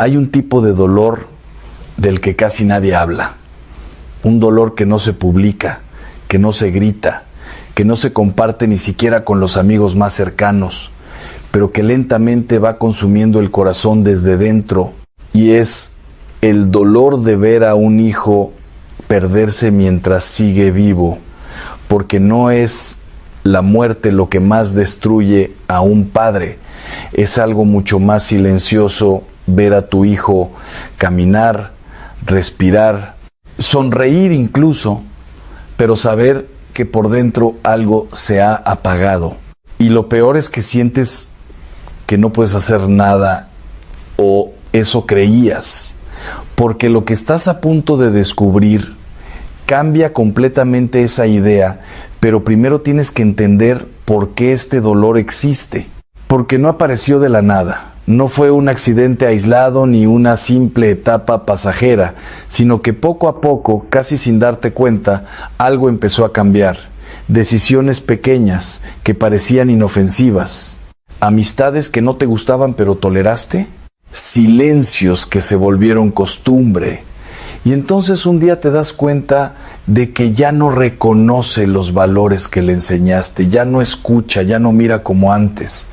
Hay un tipo de dolor del que casi nadie habla. Un dolor que no se publica, que no se grita, que no se comparte ni siquiera con los amigos más cercanos, pero que lentamente va consumiendo el corazón desde dentro, y es el dolor de ver a un hijo perderse mientras sigue vivo, porque no es la muerte lo que más destruye a un padre, es algo mucho más silencioso ver a tu hijo caminar, respirar, sonreír incluso, pero saber que por dentro algo se ha apagado. Y lo peor es que sientes que no puedes hacer nada, o eso creías, porque lo que estás a punto de descubrir cambia completamente esa idea, pero primero tienes que entender por qué este dolor existe, porque no apareció de la nada. No fue un accidente aislado ni una simple etapa pasajera, sino que poco a poco, casi sin darte cuenta, algo empezó a cambiar. Decisiones pequeñas que parecían inofensivas, amistades que no te gustaban pero toleraste, silencios que se volvieron costumbre. Y entonces un día te das cuenta de que ya no reconoce los valores que le enseñaste, ya no escucha, ya no mira como antes.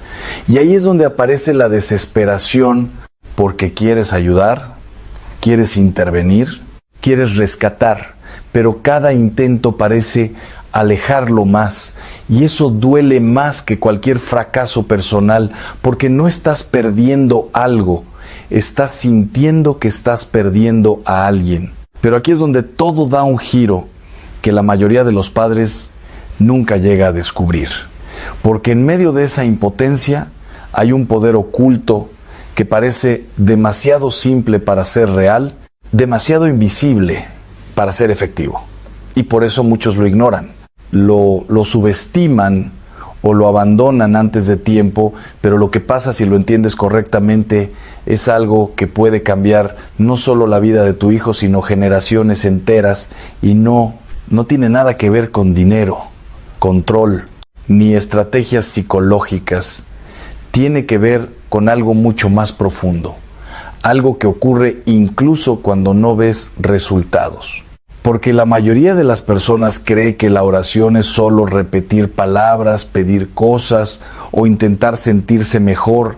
Y ahí es donde aparece la desesperación, porque quieres ayudar, quieres intervenir, quieres rescatar, pero cada intento parece alejarlo más, y eso duele más que cualquier fracaso personal, porque no estás perdiendo algo, estás sintiendo que estás perdiendo a alguien. Pero aquí es donde todo da un giro que la mayoría de los padres nunca llega a descubrir, porque en medio de esa impotencia hay un poder oculto que parece demasiado simple para ser real, demasiado invisible para ser efectivo, y por eso muchos lo ignoran, lo subestiman o lo abandonan antes de tiempo. Pero lo que pasa, si lo entiendes correctamente, es algo que puede cambiar no solo la vida de tu hijo, sino generaciones enteras, y no tiene nada que ver con dinero, control, ni estrategias psicológicas. Tiene que ver con algo mucho más profundo, algo que ocurre incluso cuando no ves resultados. Porque la mayoría de las personas cree que la oración es solo repetir palabras, pedir cosas o intentar sentirse mejor,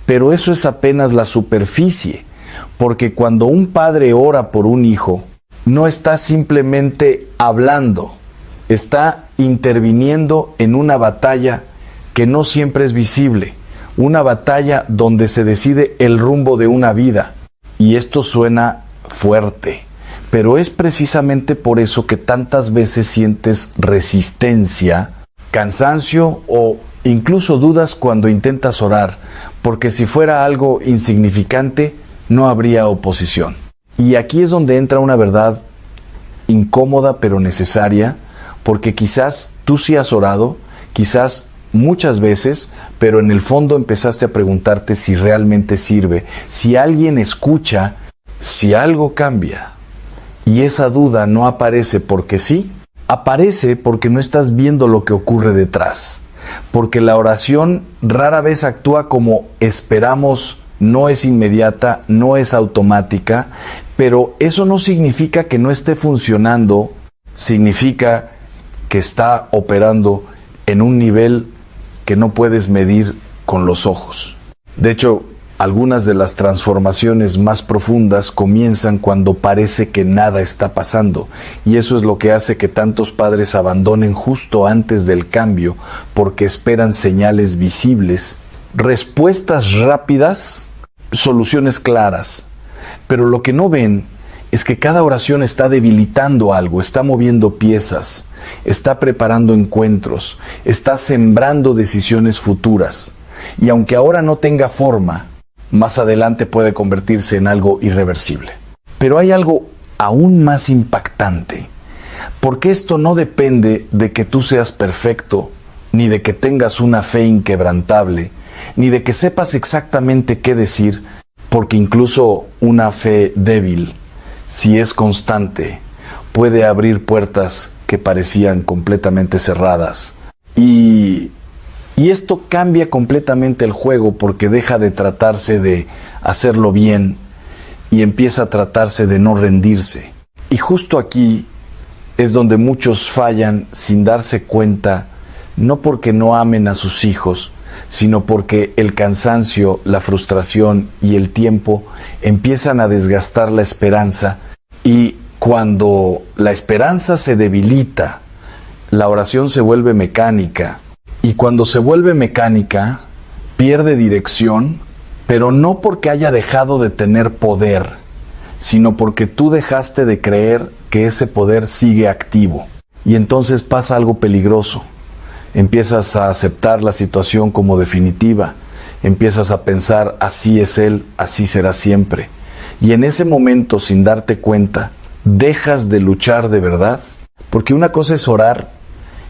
pero eso es apenas la superficie, porque cuando un padre ora por un hijo, no está simplemente hablando, está interviniendo en una batalla que no siempre es visible, una batalla donde se decide el rumbo de una vida. Y esto suena fuerte, pero es precisamente por eso que tantas veces sientes resistencia, cansancio o incluso dudas cuando intentas orar, porque si fuera algo insignificante, no habría oposición. Y aquí es donde entra una verdad incómoda pero necesaria, porque quizás tú sí has orado, quizás muchas veces, pero en el fondo empezaste a preguntarte si realmente sirve, si alguien escucha, si algo cambia. Y esa duda no aparece porque sí, aparece porque no estás viendo lo que ocurre detrás. Porque la oración rara vez actúa como esperamos, no es inmediata, no es automática, pero eso no significa que no esté funcionando, significa que está operando en un nivel que no puedes medir con los ojos. De hecho, algunas de las transformaciones más profundas comienzan cuando parece que nada está pasando, y eso es lo que hace que tantos padres abandonen justo antes del cambio, porque esperan señales visibles, respuestas rápidas, soluciones claras. Pero lo que no ven es que cada oración está debilitando algo, está moviendo piezas, está preparando encuentros, está sembrando decisiones futuras, y aunque ahora no tenga forma, más adelante puede convertirse en algo irreversible. Pero hay algo aún más impactante, porque esto no depende de que tú seas perfecto, ni de que tengas una fe inquebrantable, ni de que sepas exactamente qué decir, porque incluso una fe débil, si es constante, puede abrir puertas que parecían completamente cerradas. Y esto cambia completamente el juego, porque deja de tratarse de hacerlo bien y empieza a tratarse de no rendirse. Y justo aquí es donde muchos fallan sin darse cuenta, no porque no amen a sus hijos, sino porque el cansancio, la frustración y el tiempo empiezan a desgastar la esperanza, y cuando la esperanza se debilita, la oración se vuelve mecánica, y cuando se vuelve mecánica, pierde dirección, pero no porque haya dejado de tener poder, sino porque tú dejaste de creer que ese poder sigue activo. Y entonces pasa algo peligroso. Empiezas a aceptar la situación como definitiva, empiezas a pensar, así es él, así será siempre. Y en ese momento, sin darte cuenta, dejas de luchar de verdad, porque una cosa es orar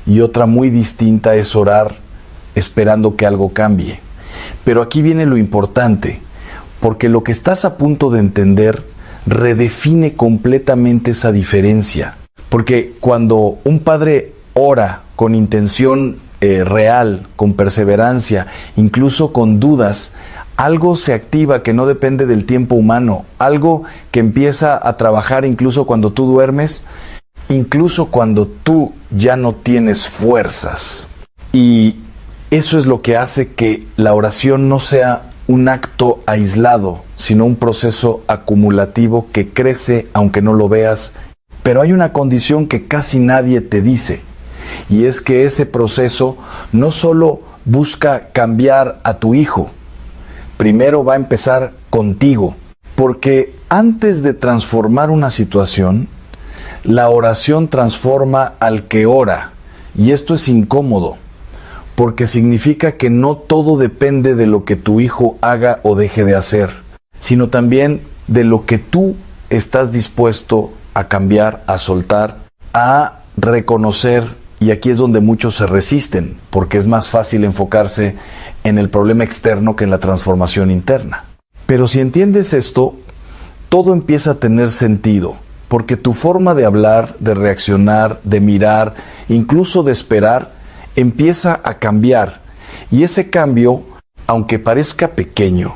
y otra muy distinta es orar esperando que algo cambie. Pero aquí viene lo importante, porque lo que estás a punto de entender redefine completamente esa diferencia. Porque cuando un padre ora con intención real, con perseverancia, incluso con dudas, algo se activa que no depende del tiempo humano, algo que empieza a trabajar incluso cuando tú duermes, incluso cuando tú ya no tienes fuerzas. Y eso es lo que hace que la oración no sea un acto aislado, sino un proceso acumulativo que crece aunque no lo veas. Pero hay una condición que casi nadie te dice, y es que ese proceso no solo busca cambiar a tu hijo, primero va a empezar contigo, porque antes de transformar una situación, la oración transforma al que ora, y esto es incómodo, porque significa que no todo depende de lo que tu hijo haga o deje de hacer, sino también de lo que tú estás dispuesto a cambiar, a soltar, a reconocer. Y aquí es donde muchos se resisten, porque es más fácil enfocarse en el problema externo que en la transformación interna. Pero si entiendes esto, todo empieza a tener sentido, porque tu forma de hablar, de reaccionar, de mirar, incluso de esperar, empieza a cambiar. Y ese cambio, aunque parezca pequeño,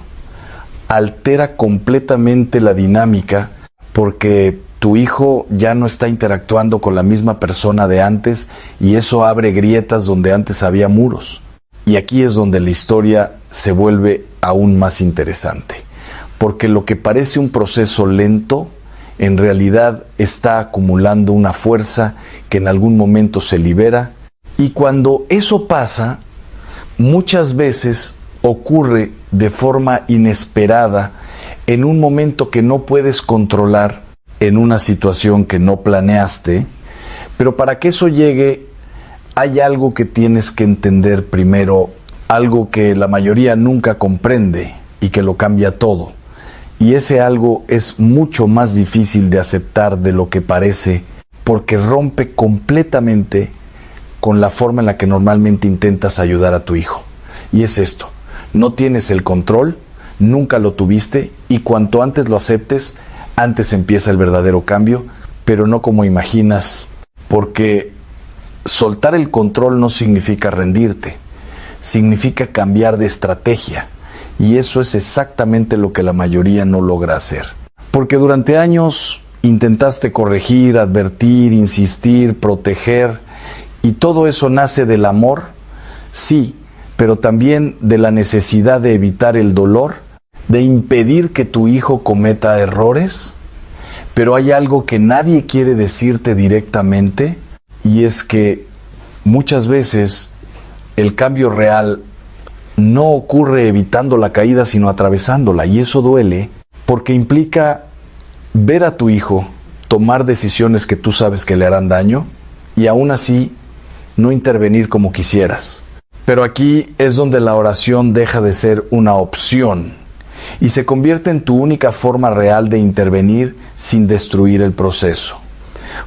altera completamente la dinámica, porque tu hijo ya no está interactuando con la misma persona de antes, y eso abre grietas donde antes había muros. Y aquí es donde la historia se vuelve aún más interesante, porque lo que parece un proceso lento, en realidad está acumulando una fuerza que en algún momento se libera, y cuando eso pasa, muchas veces ocurre de forma inesperada, en un momento que no puedes controlar, en una situación que no planeaste. Pero para que eso llegue, hay algo que tienes que entender primero, algo que la mayoría nunca comprende y que lo cambia todo. Y ese algo es mucho más difícil de aceptar de lo que parece, porque rompe completamente con la forma en la que normalmente intentas ayudar a tu hijo. Y es esto: no tienes el control, nunca lo tuviste, y cuanto antes lo aceptes, antes empieza el verdadero cambio, pero no como imaginas, porque soltar el control no significa rendirte, significa cambiar de estrategia, y eso es exactamente lo que la mayoría no logra hacer. Porque durante años intentaste corregir, advertir, insistir, proteger, y todo eso nace del amor, sí, pero también de la necesidad de evitar el dolor, de impedir que tu hijo cometa errores. Pero hay algo que nadie quiere decirte directamente, y es que muchas veces el cambio real no ocurre evitando la caída, sino atravesándola, y eso duele, porque implica ver a tu hijo tomar decisiones que tú sabes que le harán daño, y aún así no intervenir como quisieras. Pero aquí es donde la oración deja de ser una opción y se convierte en tu única forma real de intervenir sin destruir el proceso.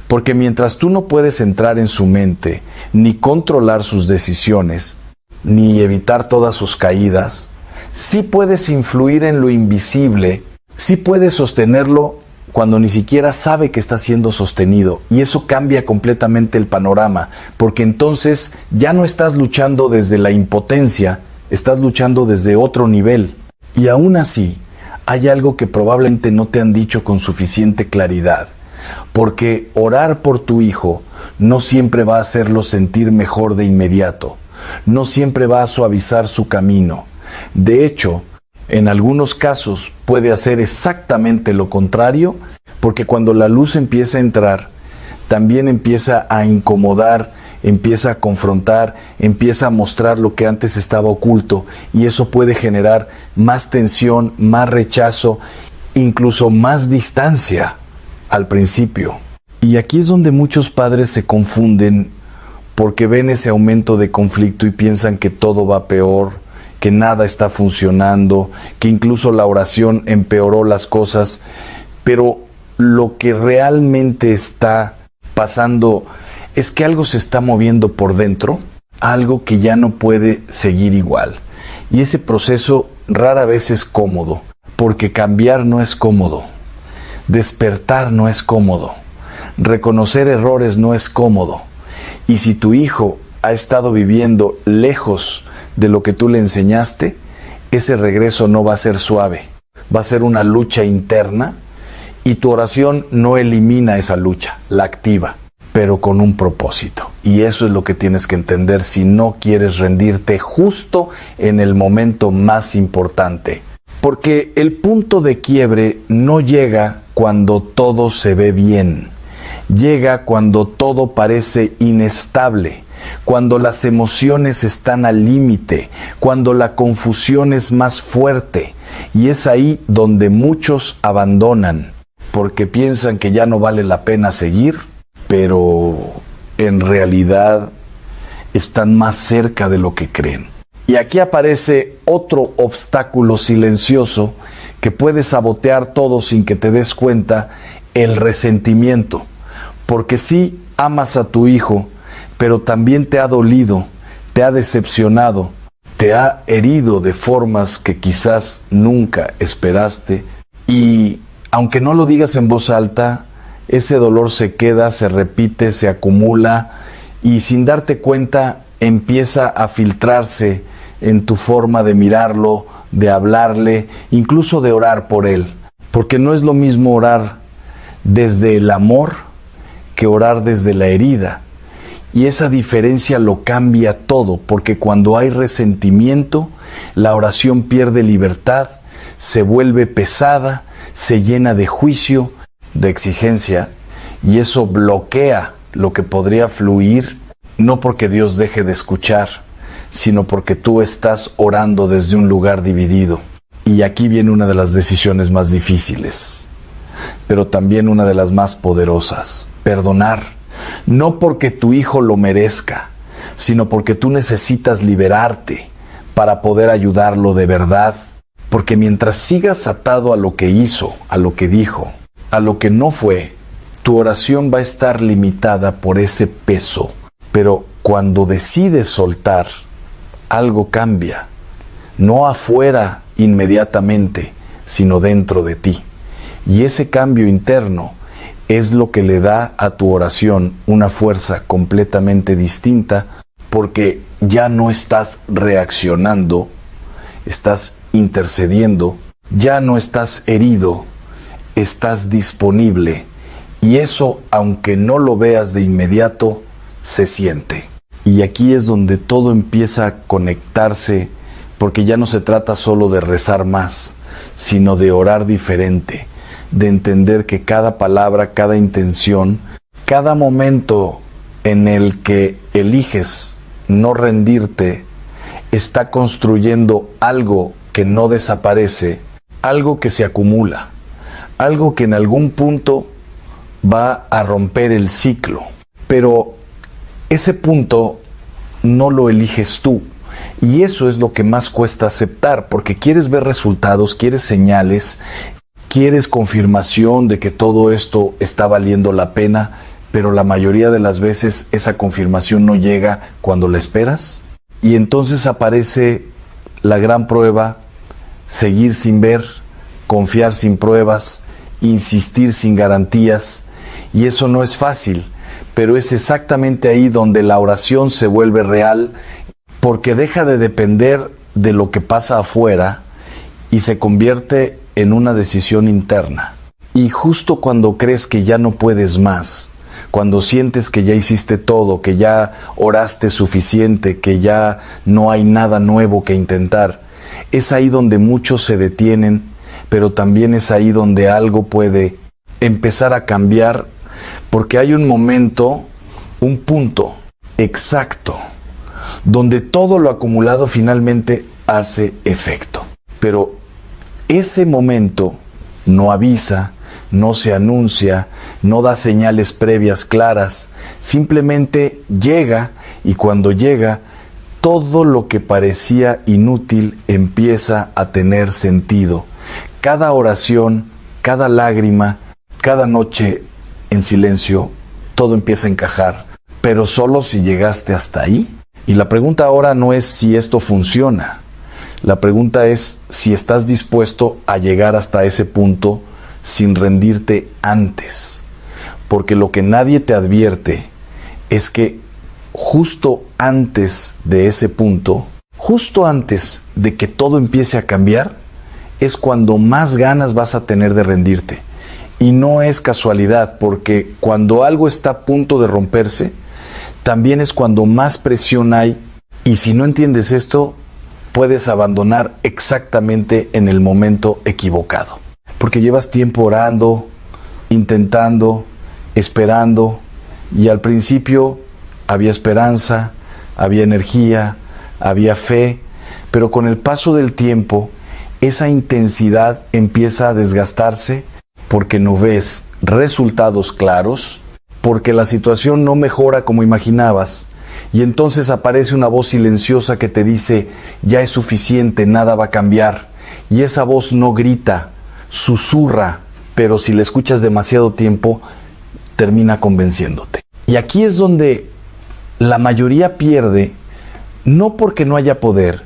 Porque mientras tú no puedes entrar en su mente, ni controlar sus decisiones, ni evitar todas sus caídas, sí puedes influir en lo invisible, sí puedes sostenerlo cuando ni siquiera sabe que está siendo sostenido, y eso cambia completamente el panorama, porque entonces ya no estás luchando desde la impotencia, estás luchando desde otro nivel. Y aún así, hay algo que probablemente no te han dicho con suficiente claridad, porque orar por tu hijo no siempre va a hacerlo sentir mejor de inmediato, no siempre va a suavizar su camino. De hecho, en algunos casos puede hacer exactamente lo contrario, porque cuando la luz empieza a entrar, también empieza a incomodar, empieza a confrontar, empieza a mostrar lo que antes estaba oculto, y eso puede generar más tensión, más rechazo, incluso más distancia al principio. Y aquí es donde muchos padres se confunden porque ven ese aumento de conflicto y piensan que todo va peor, que nada está funcionando, que incluso la oración empeoró las cosas, pero lo que realmente está pasando es que algo se está moviendo por dentro, algo que ya no puede seguir igual. Y ese proceso rara vez es cómodo, porque cambiar no es cómodo, despertar no es cómodo, reconocer errores no es cómodo. Y si tu hijo ha estado viviendo lejos de lo que tú le enseñaste, ese regreso no va a ser suave, va a ser una lucha interna, y tu oración no elimina esa lucha, la activa, pero con un propósito. Y eso es lo que tienes que entender si no quieres rendirte justo en el momento más importante. Porque el punto de quiebre no llega cuando todo se ve bien, llega cuando todo parece inestable, cuando las emociones están al límite, cuando la confusión es más fuerte, y es ahí donde muchos abandonan, porque piensan que ya no vale la pena seguir, pero en realidad están más cerca de lo que creen. Y aquí aparece otro obstáculo silencioso que puede sabotear todo sin que te des cuenta: el resentimiento. Porque sí amas a tu hijo, pero también te ha dolido, te ha decepcionado, te ha herido de formas que quizás nunca esperaste, y aunque no lo digas en voz alta, ese dolor se queda, se repite, se acumula, y sin darte cuenta empieza a filtrarse en tu forma de mirarlo, de hablarle, incluso de orar por él. Porque no es lo mismo orar desde el amor que orar desde la herida. Y esa diferencia lo cambia todo, porque cuando hay resentimiento, la oración pierde libertad, se vuelve pesada, se llena de juicio, de exigencia, y eso bloquea lo que podría fluir, no porque Dios deje de escuchar, sino porque tú estás orando desde un lugar dividido. Y aquí viene una de las decisiones más difíciles, pero también una de las más poderosas: perdonar. No porque tu hijo lo merezca, sino porque tú necesitas liberarte para poder ayudarlo de verdad. Porque mientras sigas atado a lo que hizo, a lo que dijo, a lo que no fue, tu oración va a estar limitada por ese peso. Pero cuando decides soltar, algo cambia. No afuera inmediatamente, sino dentro de ti. Y ese cambio interno es lo que le da a tu oración una fuerza completamente distinta, porque ya no estás reaccionando, estás intercediendo, ya no estás herido, estás disponible. Y eso, aunque no lo veas de inmediato, se siente. Y aquí es donde todo empieza a conectarse, porque ya no se trata solo de rezar más, sino de orar diferente, de entender que cada palabra, cada intención, cada momento en el que eliges no rendirte, está construyendo algo que no desaparece, algo que se acumula, algo que en algún punto va a romper el ciclo. Pero ese punto no lo eliges tú, y eso es lo que más cuesta aceptar, porque quieres ver resultados, quieres señales, quieres confirmación de que todo esto está valiendo la pena, pero la mayoría de las veces esa confirmación no llega cuando la esperas. Y entonces aparece la gran prueba: seguir sin ver, confiar sin pruebas, insistir sin garantías. Y eso no es fácil, pero es exactamente ahí donde la oración se vuelve real, porque deja de depender de lo que pasa afuera y se convierte en una decisión interna. Y justo cuando crees que ya no puedes más, cuando sientes que ya hiciste todo, que ya oraste suficiente, que ya no hay nada nuevo que intentar, es ahí donde muchos se detienen, pero también es ahí donde algo puede empezar a cambiar, porque hay un momento, un punto exacto, donde todo lo acumulado finalmente hace efecto. Pero ese momento no avisa, no se anuncia, no da señales previas claras, simplemente llega, y cuando llega, todo lo que parecía inútil empieza a tener sentido. Cada oración, cada lágrima, cada noche en silencio, todo empieza a encajar, pero solo si llegaste hasta ahí. Y la pregunta ahora no es si esto funciona, la pregunta es si estás dispuesto a llegar hasta ese punto sin rendirte antes. Porque lo que nadie te advierte es que justo antes de ese punto, justo antes de que todo empiece a cambiar, es cuando más ganas vas a tener de rendirte. Y no es casualidad, porque cuando algo está a punto de romperse, también es cuando más presión hay, y si no entiendes esto, puedes abandonar exactamente en el momento equivocado. Porque llevas tiempo orando, intentando, esperando, y al principio había esperanza, había energía, había fe, pero con el paso del tiempo, esa intensidad empieza a desgastarse porque no ves resultados claros, porque la situación no mejora como imaginabas, y entonces aparece una voz silenciosa que te dice, ya es suficiente, nada va a cambiar, y esa voz no grita, susurra, pero si la escuchas demasiado tiempo, termina convenciéndote. Y aquí es donde la mayoría pierde, no porque no haya poder,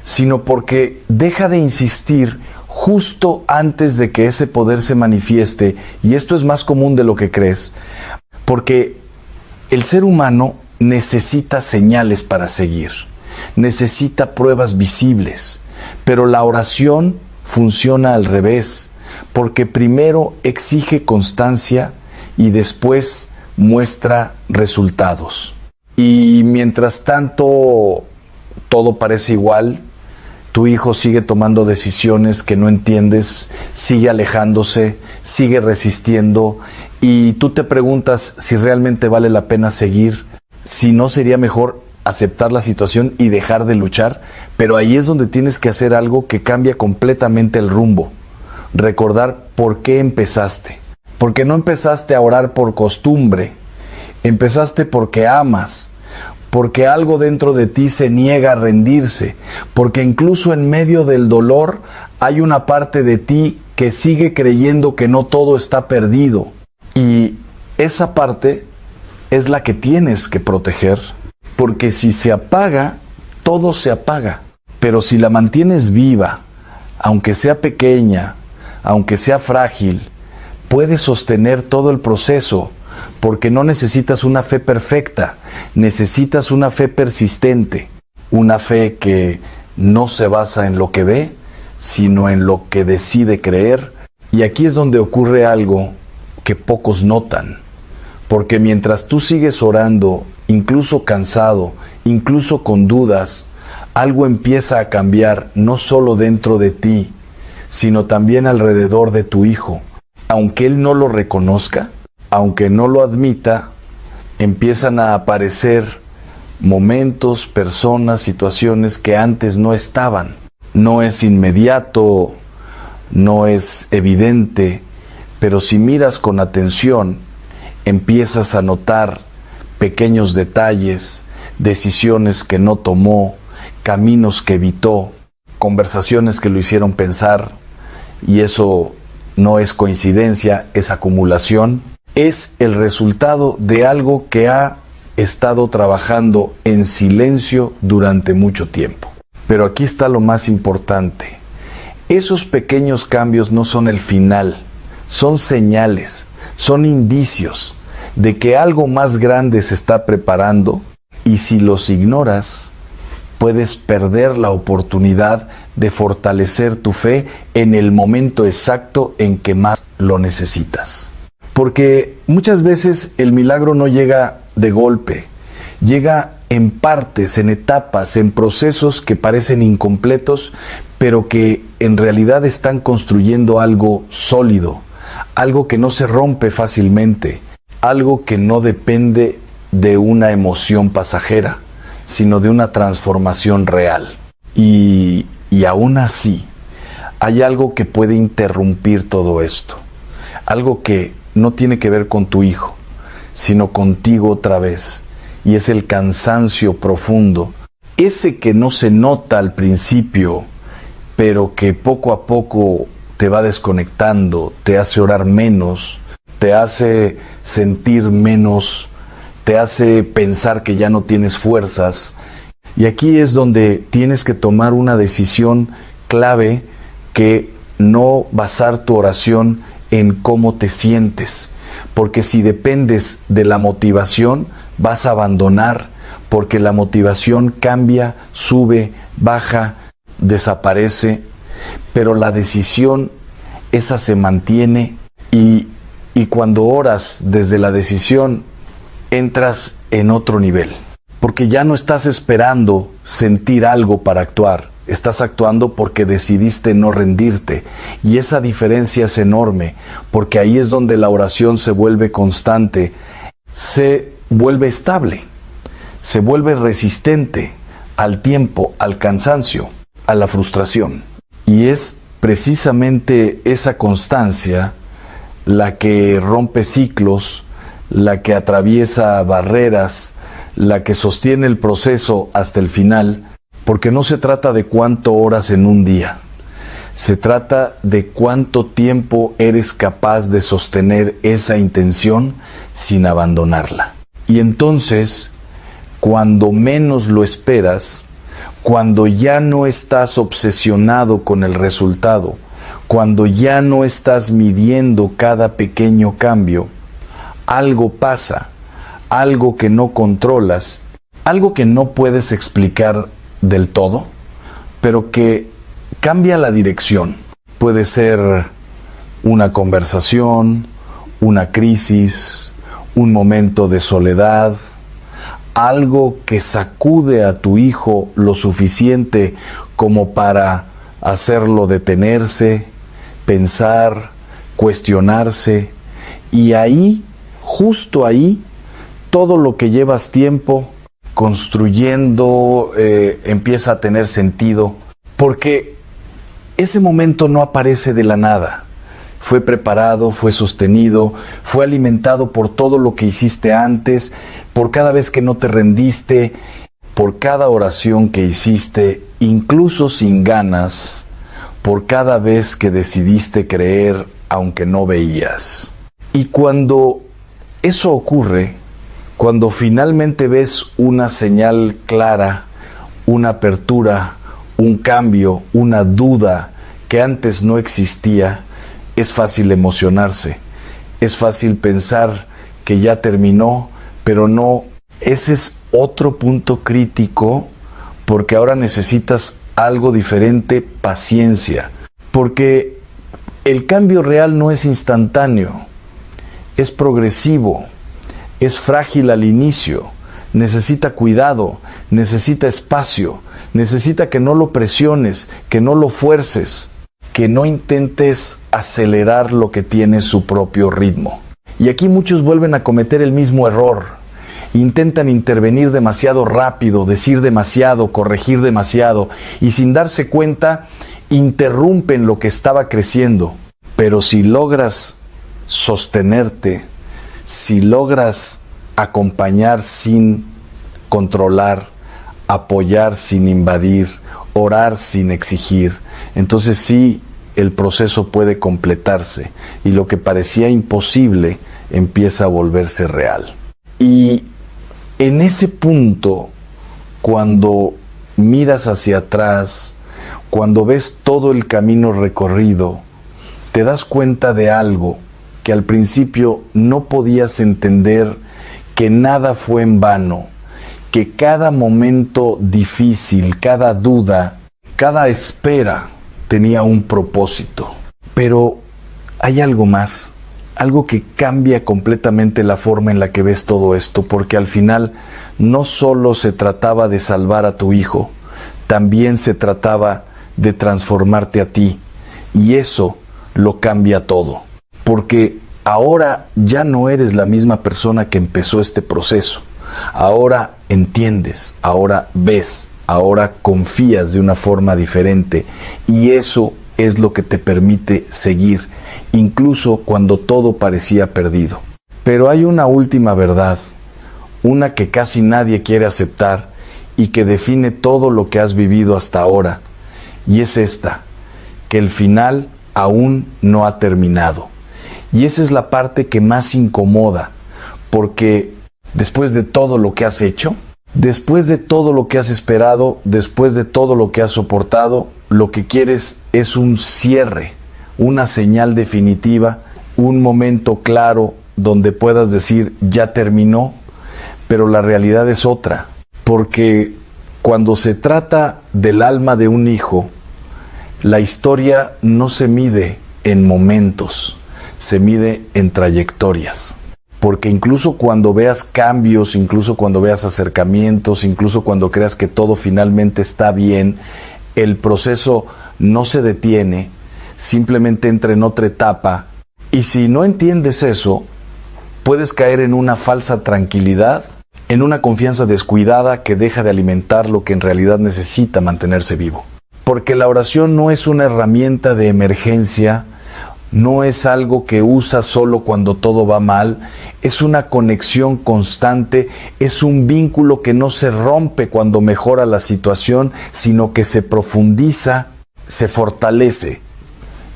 sino porque deja de insistir justo antes de que ese poder se manifieste, y esto es más común de lo que crees, porque el ser humano necesita señales para seguir, necesita pruebas visibles, pero la oración funciona al revés, porque primero exige constancia y después muestra resultados. Y mientras tanto todo parece igual, tu hijo sigue tomando decisiones que no entiendes, sigue alejándose, sigue resistiendo, y tú te preguntas si realmente vale la pena seguir, si no sería mejor aceptar la situación y dejar de luchar. Pero ahí es donde tienes que hacer algo que cambia completamente el rumbo. Recordar por qué empezaste. Porque no empezaste a orar por costumbre, empezaste porque amas, porque algo dentro de ti se niega a rendirse, porque incluso en medio del dolor hay una parte de ti que sigue creyendo que no todo está perdido. Y esa parte es la que tienes que proteger, porque si se apaga, todo se apaga. Pero si la mantienes viva, aunque sea pequeña, aunque sea frágil, puedes sostener todo el proceso, porque no necesitas una fe perfecta, necesitas una fe persistente, una fe que no se basa en lo que ve, sino en lo que decide creer. Y aquí es donde ocurre algo que pocos notan, porque mientras tú sigues orando, incluso cansado, incluso con dudas, algo empieza a cambiar, no solo dentro de ti, sino también alrededor de tu hijo. Aunque él no lo reconozca, aunque no lo admita, empiezan a aparecer momentos, personas, situaciones que antes no estaban. No es inmediato, no es evidente, pero si miras con atención, empiezas a notar pequeños detalles, decisiones que no tomó, caminos que evitó, conversaciones que lo hicieron pensar, y eso no es coincidencia, es acumulación. Es el resultado de algo que ha estado trabajando en silencio durante mucho tiempo. Pero aquí está lo más importante. Esos pequeños cambios no son el final, son señales, son indicios de que algo más grande se está preparando, y si los ignoras, puedes perder la oportunidad de fortalecer tu fe en el momento exacto en que más lo necesitas. Porque muchas veces el milagro no llega de golpe, llega en partes, en etapas, en procesos que parecen incompletos, pero que en realidad están construyendo algo sólido, algo que no se rompe fácilmente, algo que no depende de una emoción pasajera, sino de una transformación real. Y aún así, hay algo que puede interrumpir todo esto, algo que no tiene que ver con tu hijo, sino contigo otra vez, y es el cansancio profundo, ese que no se nota al principio, pero que poco a poco te va desconectando, te hace orar menos, te hace sentir menos, te hace pensar que ya no tienes fuerzas. Y aquí es donde tienes que tomar una decisión clave, que no basar tu oración en cómo te sientes, porque si dependes de la motivación, vas a abandonar, porque la motivación cambia, sube, baja, desaparece, pero la decisión, esa se mantiene, y cuando oras desde la decisión, entras en otro nivel, porque ya no estás esperando sentir algo para actuar, estás actuando porque decidiste no rendirte, y esa diferencia es enorme, porque ahí es donde la oración se vuelve constante, se vuelve estable, se vuelve resistente al tiempo, al cansancio, a la frustración. Y es precisamente esa constancia la que rompe ciclos, la que atraviesa barreras, la que sostiene el proceso hasta el final, porque no se trata de cuánto oras en un día, se trata de cuánto tiempo eres capaz de sostener esa intención sin abandonarla. Y entonces, cuando menos lo esperas, cuando ya no estás obsesionado con el resultado, cuando ya no estás midiendo cada pequeño cambio, algo pasa, algo que no controlas, algo que no puedes explicar del todo, pero que cambia la dirección. Puede ser una conversación, una crisis, un momento de soledad, algo que sacude a tu hijo lo suficiente como para hacerlo detenerse, pensar, cuestionarse, y ahí, justo ahí, todo lo que llevas tiempo construyendo empieza a tener sentido, porque ese momento no aparece de la nada. Fue preparado, fue sostenido, fue alimentado por todo lo que hiciste antes, por cada vez que no te rendiste, por cada oración que hiciste, incluso sin ganas, por cada vez que decidiste creer aunque no veías. Y cuando eso ocurre, cuando finalmente ves una señal clara, una apertura, un cambio, una duda que antes no existía, es fácil emocionarse, es fácil pensar que ya terminó, pero no. Ese es otro punto crítico, porque ahora necesitas algo diferente, paciencia, porque el cambio real no es instantáneo, es progresivo, es frágil al inicio, necesita cuidado, necesita espacio, necesita que no lo presiones, que no lo fuerces, que no intentes acelerar lo que tiene su propio ritmo. Y aquí muchos vuelven a cometer el mismo error. Intentan intervenir demasiado rápido, decir demasiado, corregir demasiado, y sin darse cuenta, interrumpen lo que estaba creciendo. Pero si logras sostenerte, si logras acompañar sin controlar, apoyar sin invadir, orar sin exigir, entonces sí, el proceso puede completarse y lo que parecía imposible empieza a volverse real. Y en ese punto, cuando miras hacia atrás, cuando ves todo el camino recorrido, te das cuenta de algo que al principio no podías entender, que nada fue en vano, que cada momento difícil, cada duda, Cada espera tenía un propósito. Pero hay algo más, algo que cambia completamente la forma en la que ves todo esto, porque al final no solo se trataba de salvar a tu hijo, también se trataba de transformarte a ti, y eso lo cambia todo, porque ahora ya no eres la misma persona que empezó este proceso. Ahora entiendes, ahora ves, ahora confías de una forma diferente, y eso es lo que te permite seguir, incluso cuando todo parecía perdido. Pero hay una última verdad, una que casi nadie quiere aceptar y que define todo lo que has vivido hasta ahora, y es esta, que el final aún no ha terminado. Y esa es la parte que más incomoda, porque después de todo lo que has hecho, después de todo lo que has esperado, después de todo lo que has soportado, lo que quieres es un cierre, una señal definitiva, un momento claro donde puedas decir ya terminó, pero la realidad es otra, porque cuando se trata del alma de un hijo, la historia no se mide en momentos, se mide en trayectorias. Porque incluso cuando veas cambios, incluso cuando veas acercamientos, incluso cuando creas que todo finalmente está bien, el proceso no se detiene, simplemente entra en otra etapa. Y si no entiendes eso, puedes caer en una falsa tranquilidad, en una confianza descuidada que deja de alimentar lo que en realidad necesita mantenerse vivo. Porque la oración no es una herramienta de emergencia, no es algo que usas solo cuando todo va mal, es una conexión constante, es un vínculo que no se rompe cuando mejora la situación, sino que se profundiza, se fortalece.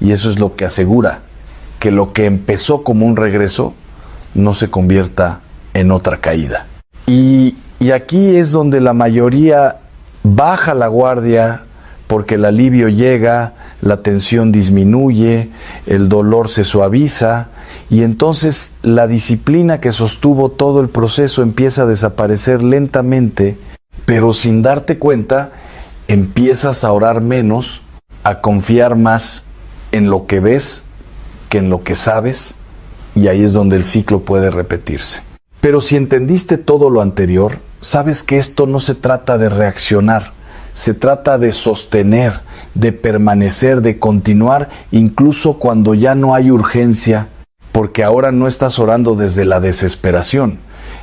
Y eso es lo que asegura que lo que empezó como un regreso no se convierta en otra caída. Y aquí es donde la mayoría baja la guardia, porque el alivio llega, la tensión disminuye, el dolor se suaviza, y entonces la disciplina que sostuvo todo el proceso empieza a desaparecer lentamente, pero sin darte cuenta, empiezas a orar menos, a confiar más en lo que ves que en lo que sabes, y ahí es donde el ciclo puede repetirse. Pero si entendiste todo lo anterior, sabes que esto no se trata de reaccionar, se trata de sostener, de permanecer, de continuar, incluso cuando ya no hay urgencia, porque ahora no estás orando desde la desesperación,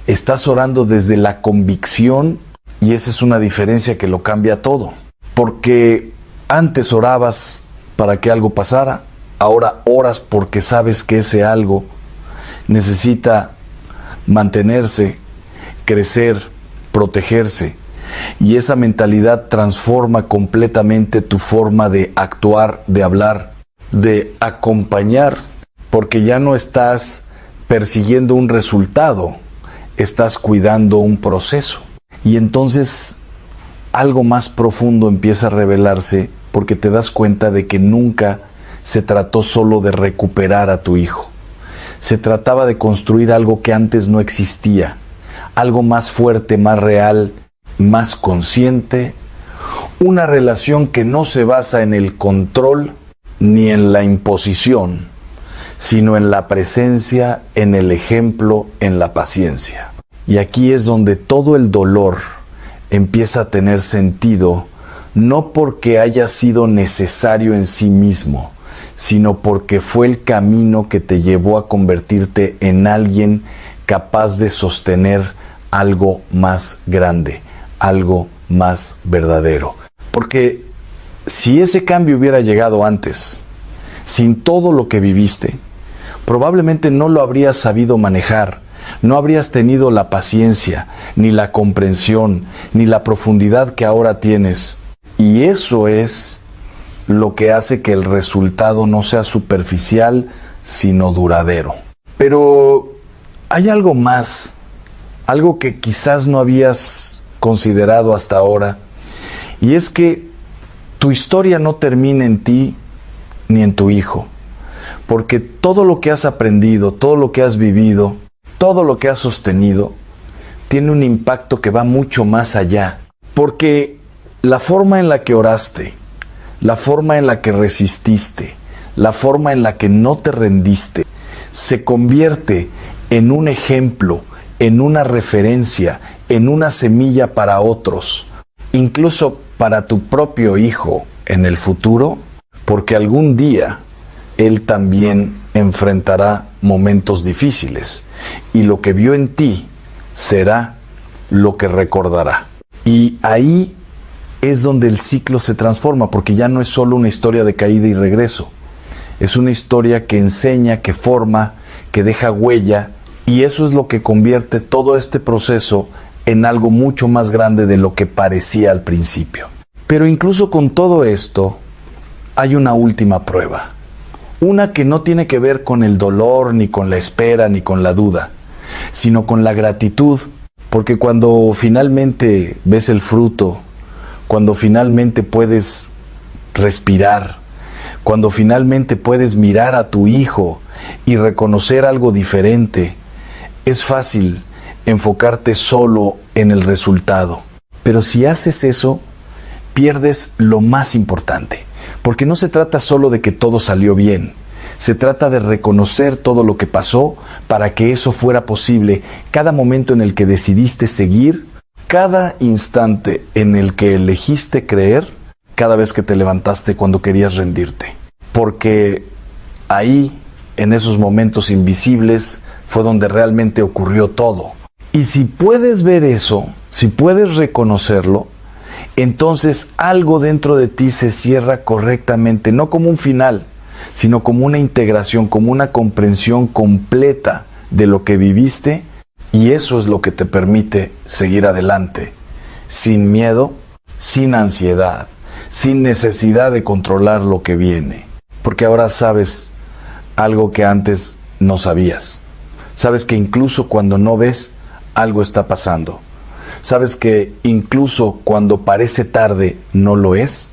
estás orando desde la convicción, y esa es una diferencia que lo cambia todo. Porque antes orabas para que algo pasara, ahora oras porque sabes que ese algo necesita mantenerse, crecer, protegerse. Y esa mentalidad transforma completamente tu forma de actuar, de hablar, de acompañar, porque ya no estás persiguiendo un resultado, estás cuidando un proceso. Y entonces algo más profundo empieza a revelarse, porque te das cuenta de que nunca se trató solo de recuperar a tu hijo. Se trataba de construir algo que antes no existía, algo más fuerte, más real, más consciente, una relación que no se basa en el control ni en la imposición, sino en la presencia, en el ejemplo, en la paciencia. Y aquí es donde todo el dolor empieza a tener sentido, no porque haya sido necesario en sí mismo, sino porque fue el camino que te llevó a convertirte en alguien capaz de sostener algo más grande, algo más verdadero. Porque si ese cambio hubiera llegado antes, sin todo lo que viviste, probablemente no lo habrías sabido manejar, no habrías tenido la paciencia, ni la comprensión, ni la profundidad que ahora tienes. Y eso es lo que hace que el resultado no sea superficial, sino duradero. Pero hay algo más, algo que quizás no habías considerado hasta ahora, y es que tu historia no termina en ti ni en tu hijo, porque todo lo que has aprendido, todo lo que has vivido, todo lo que has sostenido, tiene un impacto que va mucho más allá, porque la forma en la que oraste, la forma en la que resististe, la forma en la que no te rendiste, se convierte en un ejemplo, en una referencia, en una semilla para otros, incluso para tu propio hijo en el futuro, porque algún día él también enfrentará momentos difíciles y lo que vio en ti será lo que recordará. Y ahí es donde el ciclo se transforma, porque ya no es solo una historia de caída y regreso, es una historia que enseña, que forma, que deja huella, y eso es lo que convierte todo este proceso en algo mucho más grande de lo que parecía al principio. Pero incluso con todo esto, hay una última prueba. Una que no tiene que ver con el dolor, ni con la espera, ni con la duda, sino con la gratitud, porque cuando finalmente ves el fruto, cuando finalmente puedes respirar, cuando finalmente puedes mirar a tu hijo y reconocer algo diferente, es fácil enfocarte solo en el resultado. Pero si haces eso, pierdes lo más importante, porque no se trata solo de que todo salió bien, se trata de reconocer todo lo que pasó para que eso fuera posible, cada momento en el que decidiste seguir, cada instante en el que elegiste creer, cada vez que te levantaste cuando querías rendirte. Porque ahí, en esos momentos invisibles, fue donde realmente ocurrió todo. Y si puedes ver eso, si puedes reconocerlo, entonces algo dentro de ti se cierra correctamente, no como un final, sino como una integración, como una comprensión completa de lo que viviste, y eso es lo que te permite seguir adelante, sin miedo, sin ansiedad, sin necesidad de controlar lo que viene, porque ahora sabes algo que antes no sabías. Sabes que incluso cuando no ves, algo está pasando. Sabes que incluso cuando parece tarde, no lo es.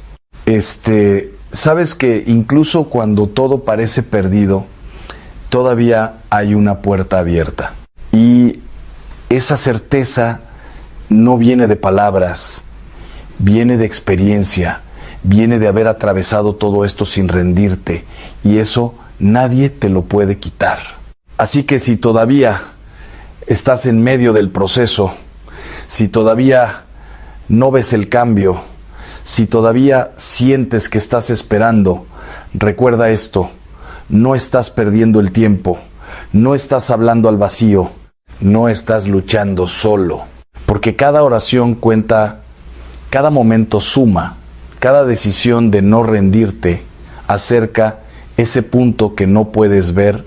Sabes que incluso cuando todo parece perdido, todavía hay una puerta abierta. Y esa certeza no viene de palabras, viene de experiencia, viene de haber atravesado todo esto sin rendirte, y eso nadie te lo puede quitar. Así que si todavía estás en medio del proceso, si todavía no ves el cambio, si todavía sientes que estás esperando, recuerda esto: no estás perdiendo el tiempo, no estás hablando al vacío, no estás luchando solo, porque cada oración cuenta, cada momento suma, cada decisión de no rendirte acerca ese punto que no puedes ver,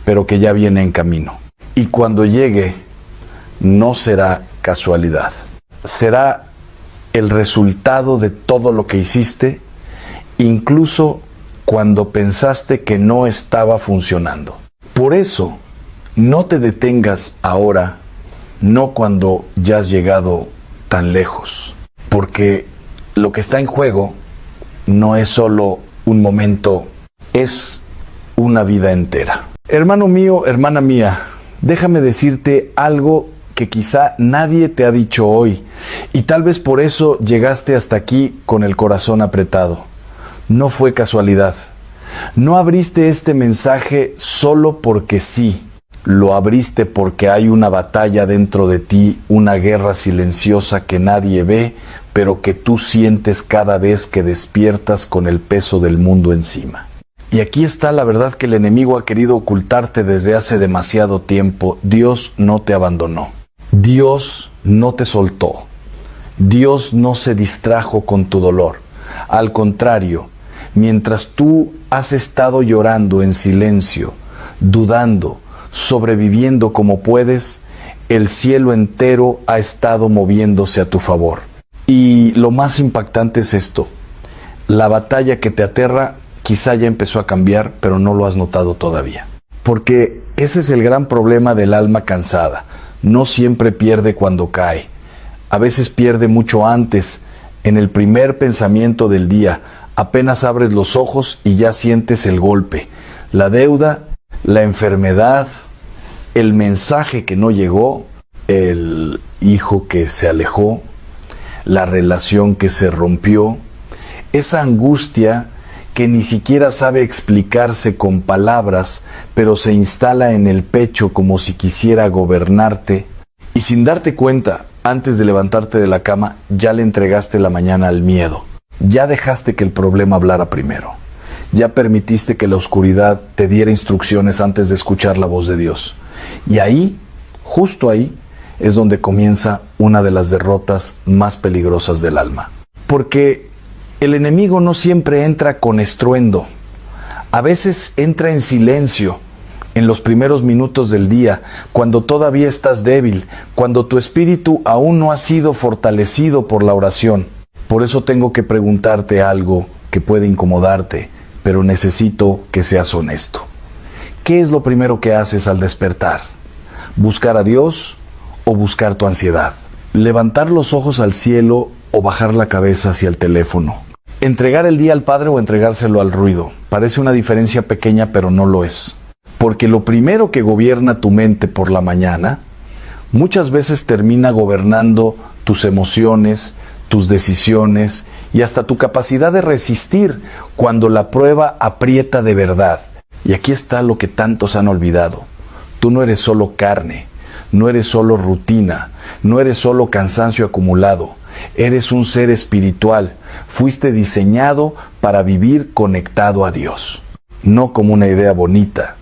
pero que ya viene en camino. Y cuando llegue, no será casualidad, será el resultado de todo lo que hiciste, incluso cuando pensaste que no estaba funcionando. Por eso, no te detengas ahora, no cuando ya has llegado tan lejos, porque lo que está en juego no es solo un momento, es una vida entera. Hermano mío, hermana mía, déjame decirte algo que quizá nadie te ha dicho hoy, y tal vez por eso llegaste hasta aquí con el corazón apretado. No fue casualidad. No abriste este mensaje solo porque sí. Lo abriste porque hay una batalla dentro de ti, una guerra silenciosa que nadie ve, pero que tú sientes cada vez que despiertas con el peso del mundo encima. Y aquí está la verdad que el enemigo ha querido ocultarte desde hace demasiado tiempo. Dios no te abandonó. Dios no te soltó. Dios no se distrajo con tu dolor. Al contrario, mientras tú has estado llorando en silencio, dudando, sobreviviendo como puedes, el cielo entero ha estado moviéndose a tu favor. Y lo más impactante es esto: la batalla que te aterra quizá ya empezó a cambiar, pero no lo has notado todavía. Porque ese es el gran problema del alma cansada. No siempre pierde cuando cae. A veces pierde mucho antes, en el primer pensamiento del día. Apenas abres los ojos y ya sientes el golpe. La deuda, la enfermedad, el mensaje que no llegó, el hijo que se alejó, la relación que se rompió, esa angustia que ni siquiera sabe explicarse con palabras, pero se instala en el pecho como si quisiera gobernarte, y sin darte cuenta, antes de levantarte de la cama, ya le entregaste la mañana al miedo. Ya dejaste que el problema hablara primero. Ya permitiste que la oscuridad te diera instrucciones antes de escuchar la voz de Dios. Y ahí, justo ahí, es donde comienza una de las derrotas más peligrosas del alma. Porque el enemigo no siempre entra con estruendo. A veces entra en silencio, en los primeros minutos del día, cuando todavía estás débil, cuando tu espíritu aún no ha sido fortalecido por la oración. Por eso tengo que preguntarte algo que puede incomodarte, pero necesito que seas honesto. ¿Qué es lo primero que haces al despertar? ¿Buscar a Dios o buscar tu ansiedad? ¿Levantar los ojos al cielo o bajar la cabeza hacia el teléfono? ¿Entregar el día al Padre o entregárselo al ruido? Parece una diferencia pequeña, pero no lo es. Porque lo primero que gobierna tu mente por la mañana, muchas veces termina gobernando tus emociones, tus decisiones y hasta tu capacidad de resistir cuando la prueba aprieta de verdad. Y aquí está lo que tantos han olvidado. Tú no eres solo carne, no eres solo rutina, no eres solo cansancio acumulado. Eres un ser espiritual. Fuiste diseñado para vivir conectado a Dios. No como una idea bonita,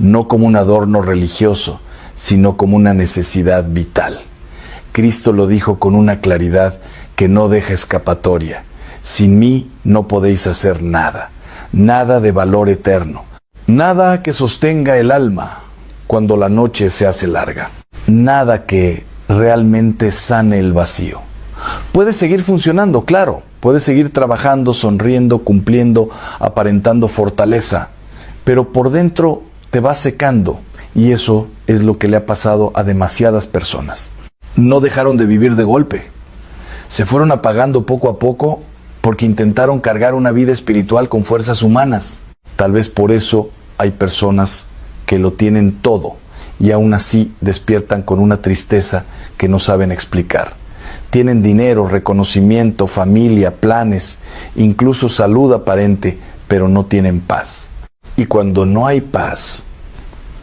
no como un adorno religioso, sino como una necesidad vital. Cristo lo dijo con una claridad que no deja escapatoria. Sin mí no podéis hacer nada, nada de valor eterno, nada que sostenga el alma cuando la noche se hace larga, nada que realmente sane el vacío. Puedes seguir funcionando, claro, puedes seguir trabajando, sonriendo, cumpliendo, aparentando fortaleza, pero por dentro te vas secando, y eso es lo que le ha pasado a demasiadas personas. No dejaron de vivir de golpe. Se fueron apagando poco a poco porque intentaron cargar una vida espiritual con fuerzas humanas. Tal vez por eso hay personas que lo tienen todo y aún así despiertan con una tristeza que no saben explicar. Tienen dinero, reconocimiento, familia, planes, incluso salud aparente, pero no tienen paz. Y cuando no hay paz,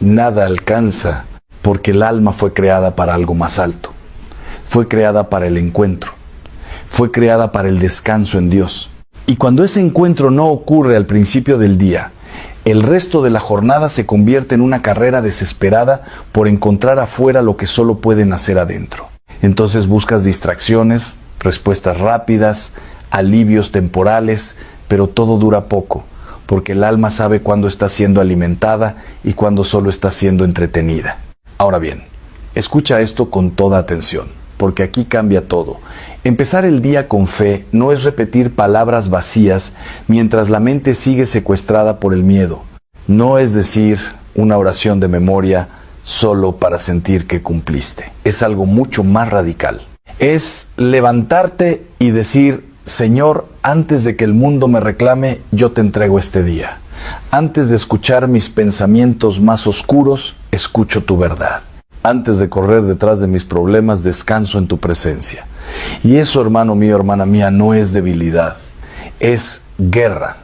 nada alcanza, porque el alma fue creada para algo más alto. Fue creada para el encuentro. Fue creada para el descanso en Dios. Y cuando ese encuentro no ocurre al principio del día, el resto de la jornada se convierte en una carrera desesperada por encontrar afuera lo que solo pueden hacer adentro. Entonces buscas distracciones, respuestas rápidas, alivios temporales, pero todo dura poco, porque el alma sabe cuándo está siendo alimentada y cuándo solo está siendo entretenida. Ahora bien, escucha esto con toda atención, porque aquí cambia todo. Empezar el día con fe no es repetir palabras vacías mientras la mente sigue secuestrada por el miedo. No es decir una oración de memoria solo para sentir que cumpliste. Es algo mucho más radical. Es levantarte y decir: Señor, antes de que el mundo me reclame, yo te entrego este día. Antes de escuchar mis pensamientos más oscuros, escucho tu verdad. Antes de correr detrás de mis problemas, descanso en tu presencia. Y eso, hermano mío, hermana mía, no es debilidad. Es guerra.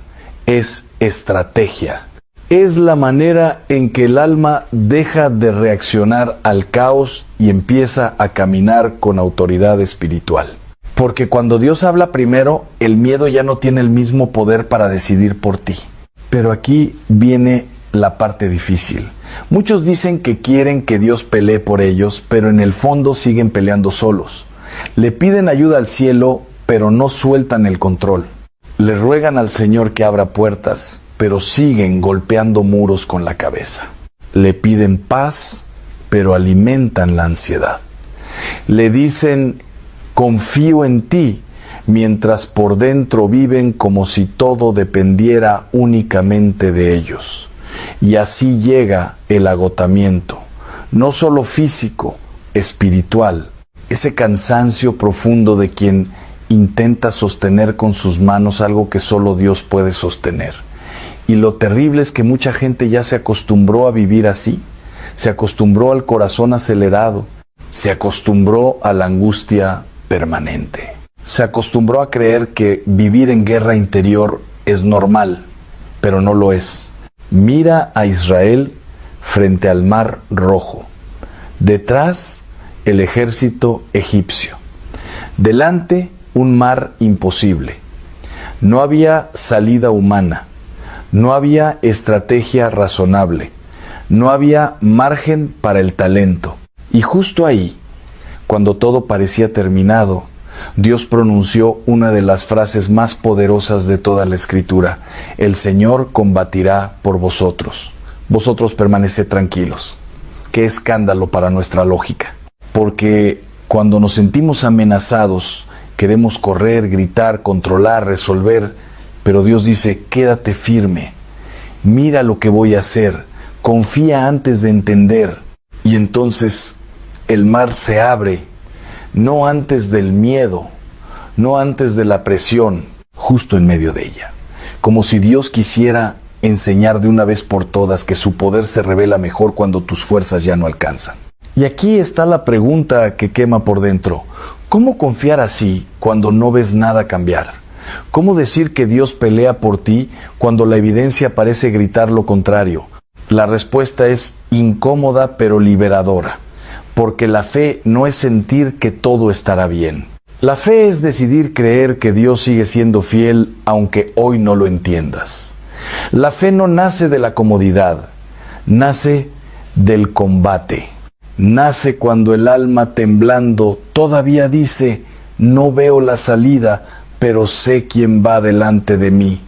Es estrategia. Es la manera en que el alma deja de reaccionar al caos y empieza a caminar con autoridad espiritual. Porque cuando Dios habla primero, el miedo ya no tiene el mismo poder para decidir por ti. Pero aquí viene la parte difícil. Muchos dicen que quieren que Dios pelee por ellos, pero en el fondo siguen peleando solos. Le piden ayuda al cielo, pero no sueltan el control. Le ruegan al Señor que abra puertas, pero siguen golpeando muros con la cabeza. Le piden paz, pero alimentan la ansiedad. Le dicen: confío en ti, mientras por dentro viven como si todo dependiera únicamente de ellos. Y así llega el agotamiento, no solo físico, espiritual, ese cansancio profundo de quien intenta sostener con sus manos algo que solo Dios puede sostener. Y lo terrible es que mucha gente ya se acostumbró a vivir así, se acostumbró al corazón acelerado, se acostumbró a la angustia permanente. Se acostumbró a creer que vivir en guerra interior es normal, pero no lo es. Mira a Israel frente al Mar Rojo. Detrás, el ejército egipcio. Delante, un mar imposible. No había salida humana. No había estrategia razonable. No había margen para el talento. Y justo ahí, cuando todo parecía terminado, Dios pronunció una de las frases más poderosas de toda la Escritura: el Señor combatirá por vosotros. Vosotros permaneced tranquilos. Qué escándalo para nuestra lógica. Porque cuando nos sentimos amenazados, queremos correr, gritar, controlar, resolver, pero Dios dice: quédate firme, mira lo que voy a hacer, confía antes de entender. Y entonces el mar se abre, no antes del miedo, no antes de la presión, justo en medio de ella. Como si Dios quisiera enseñar de una vez por todas que su poder se revela mejor cuando tus fuerzas ya no alcanzan. Y aquí está la pregunta que quema por dentro: ¿cómo confiar así cuando no ves nada cambiar? ¿Cómo decir que Dios pelea por ti cuando la evidencia parece gritar lo contrario? La respuesta es incómoda pero liberadora, porque la fe no es sentir que todo estará bien. La fe es decidir creer que Dios sigue siendo fiel aunque hoy no lo entiendas. La fe no nace de la comodidad, nace del combate. Nace cuando el alma temblando todavía dice: no veo la salida, pero sé quién va delante de mí.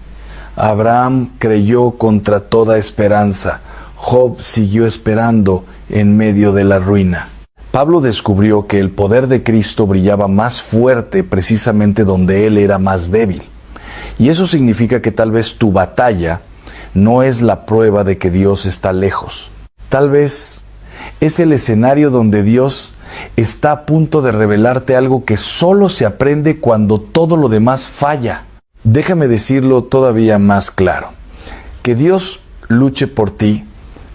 Abraham creyó contra toda esperanza. Job siguió esperando en medio de la ruina. Pablo descubrió que el poder de Cristo brillaba más fuerte precisamente donde él era más débil. Y eso significa que tal vez tu batalla no es la prueba de que Dios está lejos. Tal vez es el escenario donde Dios está a punto de revelarte algo que solo se aprende cuando todo lo demás falla. Déjame decirlo todavía más claro. Que Dios luche por ti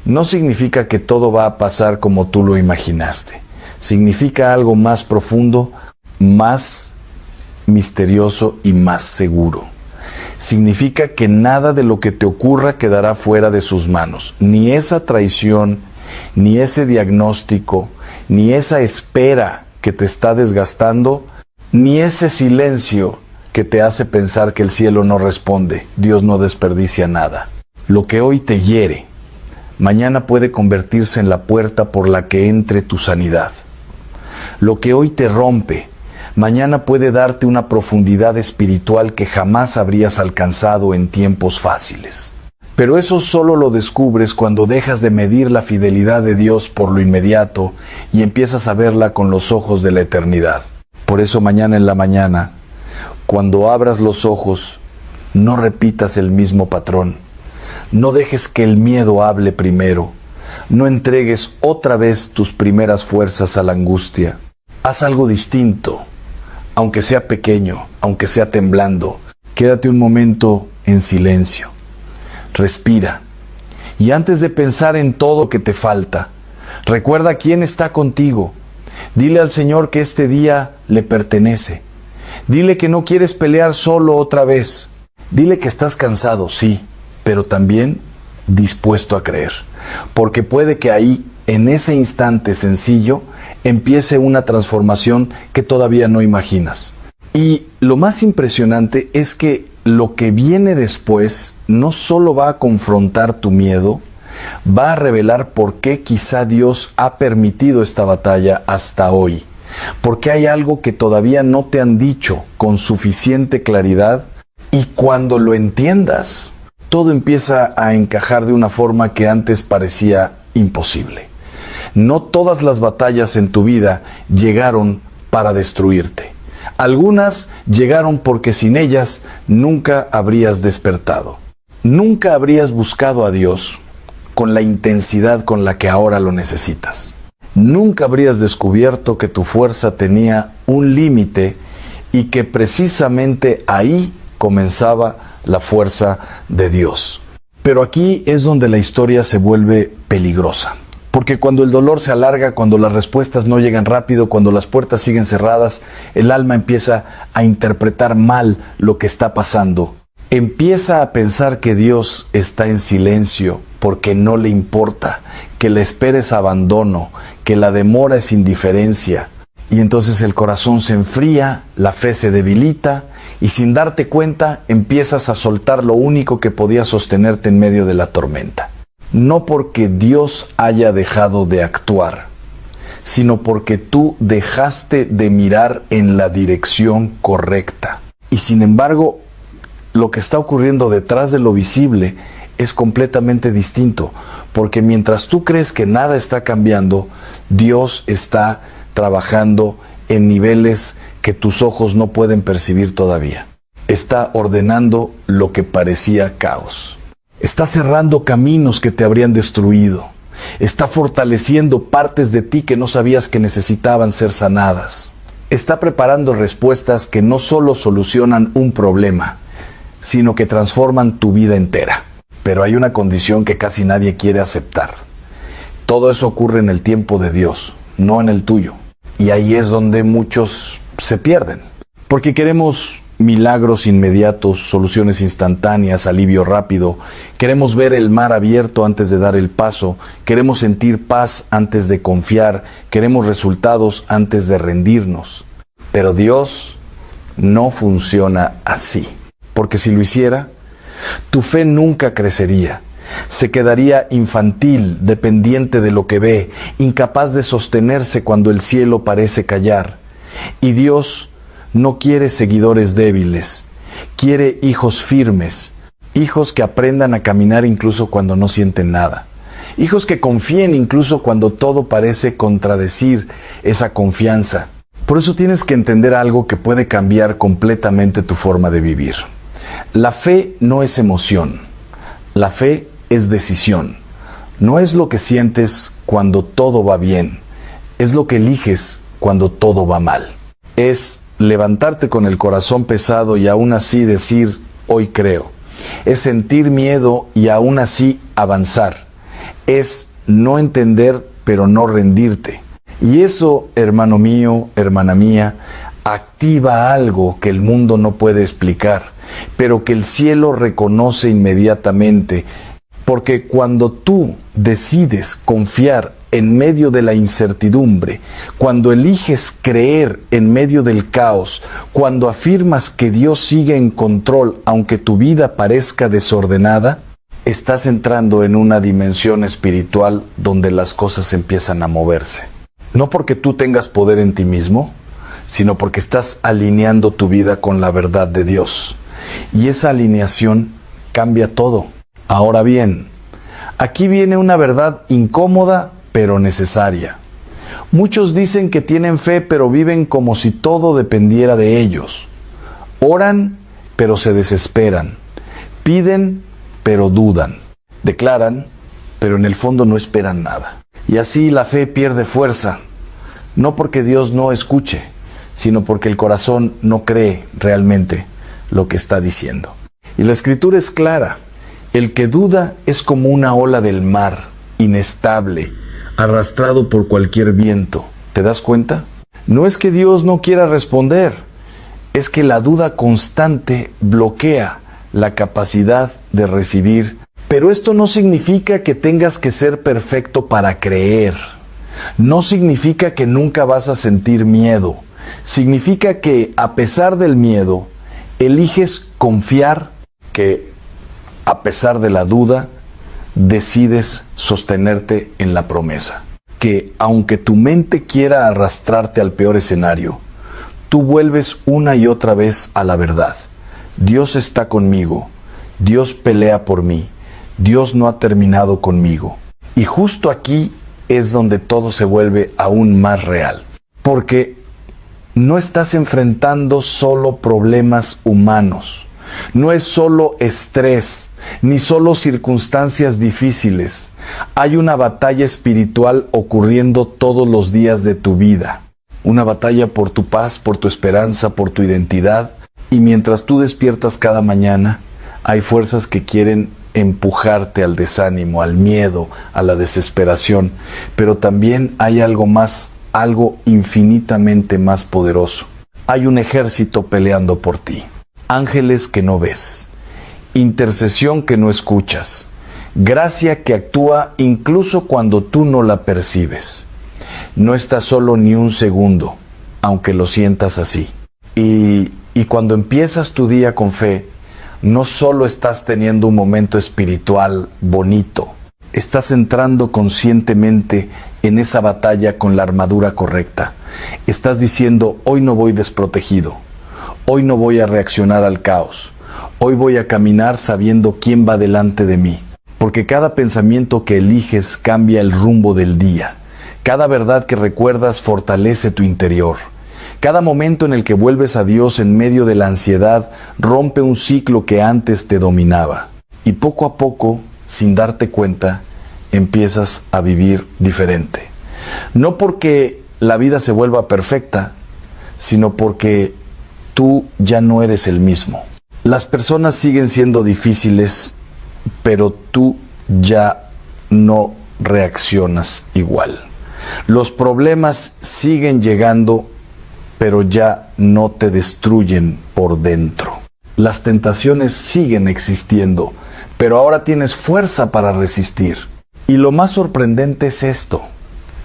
no significa que todo va a pasar como tú lo imaginaste. Significa algo más profundo, más misterioso y más seguro. Significa que nada de lo que te ocurra quedará fuera de sus manos. Ni esa traición, ni ese diagnóstico, ni esa espera que te está desgastando, ni ese silencio que te hace pensar que el cielo no responde. Dios no desperdicia nada. Lo que hoy te hiere, mañana puede convertirse en la puerta por la que entre tu sanidad. Lo que hoy te rompe, mañana puede darte una profundidad espiritual que jamás habrías alcanzado en tiempos fáciles. Pero eso solo lo descubres cuando dejas de medir la fidelidad de Dios por lo inmediato y empiezas a verla con los ojos de la eternidad. Por eso mañana en la mañana, cuando abras los ojos, no repitas el mismo patrón. No dejes que el miedo hable primero. No entregues otra vez tus primeras fuerzas a la angustia. Haz algo distinto, aunque sea pequeño, aunque sea temblando. Quédate un momento en silencio. Respira. Y antes de pensar en todo lo que te falta, recuerda quién está contigo. Dile al Señor que este día le pertenece. Dile que no quieres pelear solo otra vez. Dile que estás cansado, sí, pero también dispuesto a creer. Porque puede que ahí, en ese instante sencillo, empiece una transformación que todavía no imaginas. Y lo más impresionante es que lo que viene después no solo va a confrontar tu miedo, va a revelar por qué quizá Dios ha permitido esta batalla hasta hoy. Porque hay algo que todavía no te han dicho con suficiente claridad, y cuando lo entiendas, todo empieza a encajar de una forma que antes parecía imposible. No todas las batallas en tu vida llegaron para destruirte. Algunas llegaron porque sin ellas nunca habrías despertado. Nunca habrías buscado a Dios con la intensidad con la que ahora lo necesitas. Nunca habrías descubierto que tu fuerza tenía un límite y que precisamente ahí comenzaba la fuerza de Dios. Pero aquí es donde la historia se vuelve peligrosa. Porque cuando el dolor se alarga, cuando las respuestas no llegan rápido, cuando las puertas siguen cerradas, el alma empieza a interpretar mal lo que está pasando. Empieza a pensar que Dios está en silencio porque no le importa, que la espera es abandono, que la demora es indiferencia. Y entonces el corazón se enfría, la fe se debilita y sin darte cuenta empiezas a soltar lo único que podía sostenerte en medio de la tormenta. No porque Dios haya dejado de actuar, sino porque tú dejaste de mirar en la dirección correcta. Y sin embargo, lo que está ocurriendo detrás de lo visible es completamente distinto, porque mientras tú crees que nada está cambiando, Dios está trabajando en niveles que tus ojos no pueden percibir todavía. Está ordenando lo que parecía caos. Está cerrando caminos que te habrían destruido. Está fortaleciendo partes de ti que no sabías que necesitaban ser sanadas. Está preparando respuestas que no solo solucionan un problema, sino que transforman tu vida entera. Pero hay una condición que casi nadie quiere aceptar. Todo eso ocurre en el tiempo de Dios, no en el tuyo. Y ahí es donde muchos se pierden. Porque queremos milagros inmediatos, soluciones instantáneas, alivio rápido. Queremos ver el mar abierto antes de dar el paso. Queremos sentir paz antes de confiar. Queremos resultados antes de rendirnos. Pero Dios no funciona así. Porque si lo hiciera, tu fe nunca crecería. Se quedaría infantil, dependiente de lo que ve, incapaz de sostenerse cuando el cielo parece callar. Y Dios no quiere seguidores débiles, quiere hijos firmes, hijos que aprendan a caminar incluso cuando no sienten nada, hijos que confíen incluso cuando todo parece contradecir esa confianza. Por eso tienes que entender algo que puede cambiar completamente tu forma de vivir. La fe no es emoción, la fe es decisión. No es lo que sientes cuando todo va bien, es lo que eliges cuando todo va mal. Es levantarte con el corazón pesado y aún así decir, hoy creo. Es sentir miedo y aún así avanzar. Es no entender pero no rendirte. Y eso, hermano mío, hermana mía, activa algo que el mundo no puede explicar, pero que el cielo reconoce inmediatamente. Porque cuando tú decides confiar en medio de la incertidumbre, cuando eliges creer en medio del caos, cuando afirmas que Dios sigue en control aunque tu vida parezca desordenada, estás entrando en una dimensión espiritual donde las cosas empiezan a moverse. No porque tú tengas poder en ti mismo, sino porque estás alineando tu vida con la verdad de Dios. Y esa alineación cambia todo. Ahora bien, aquí viene una verdad incómoda pero necesaria. Muchos dicen que tienen fe pero viven como si todo dependiera de ellos. Oran pero se desesperan. Piden pero dudan. Declaran pero en el fondo no esperan nada. Y así la fe pierde fuerza. No porque Dios no escuche, sino porque el corazón no cree realmente lo que está diciendo. Y la Escritura es clara. El que duda es como una ola del mar, inestable, arrastrado por cualquier viento. ¿Te das cuenta? No es que Dios no quiera responder, es que la duda constante bloquea la capacidad de recibir. Pero esto no significa que tengas que ser perfecto para creer. No significa que nunca vas a sentir miedo. Significa que a pesar del miedo, eliges confiar, que a pesar de la duda, decides sostenerte en la promesa. Que aunque tu mente quiera arrastrarte al peor escenario, tú vuelves una y otra vez a la verdad. Dios está conmigo. Dios pelea por mí. Dios no ha terminado conmigo. Y justo aquí es donde todo se vuelve aún más real. Porque no estás enfrentando solo problemas humanos. No es solo estrés, ni solo circunstancias difíciles. Hay una batalla espiritual ocurriendo todos los días de tu vida. Una batalla por tu paz, por tu esperanza, por tu identidad. Y mientras tú despiertas cada mañana, hay fuerzas que quieren empujarte al desánimo, al miedo, a la desesperación, pero también hay algo más, algo infinitamente más poderoso. Hay un ejército peleando por ti, ángeles que no ves, intercesión que no escuchas, gracia que actúa incluso cuando tú no la percibes. No estás solo ni un segundo, aunque lo sientas así. Y cuando empiezas tu día con fe, no solo estás teniendo un momento espiritual bonito, estás entrando conscientemente en esa batalla con la armadura correcta. Estás diciendo, hoy no voy desprotegido, hoy no voy a reaccionar al caos, hoy voy a caminar sabiendo quién va delante de mí, porque cada pensamiento que eliges cambia el rumbo del día. Cada verdad que recuerdas fortalece tu interior. Cada momento en el que vuelves a Dios en medio de la ansiedad rompe un ciclo que antes te dominaba. Y poco a poco, sin darte cuenta, empiezas a vivir diferente. No porque la vida se vuelva perfecta, sino porque tú ya no eres el mismo. Las personas siguen siendo difíciles, pero tú ya no reaccionas igual. Los problemas siguen llegando, pero ya no te destruyen por dentro. Las tentaciones siguen existiendo, pero ahora tienes fuerza para resistir. Y lo más sorprendente es esto.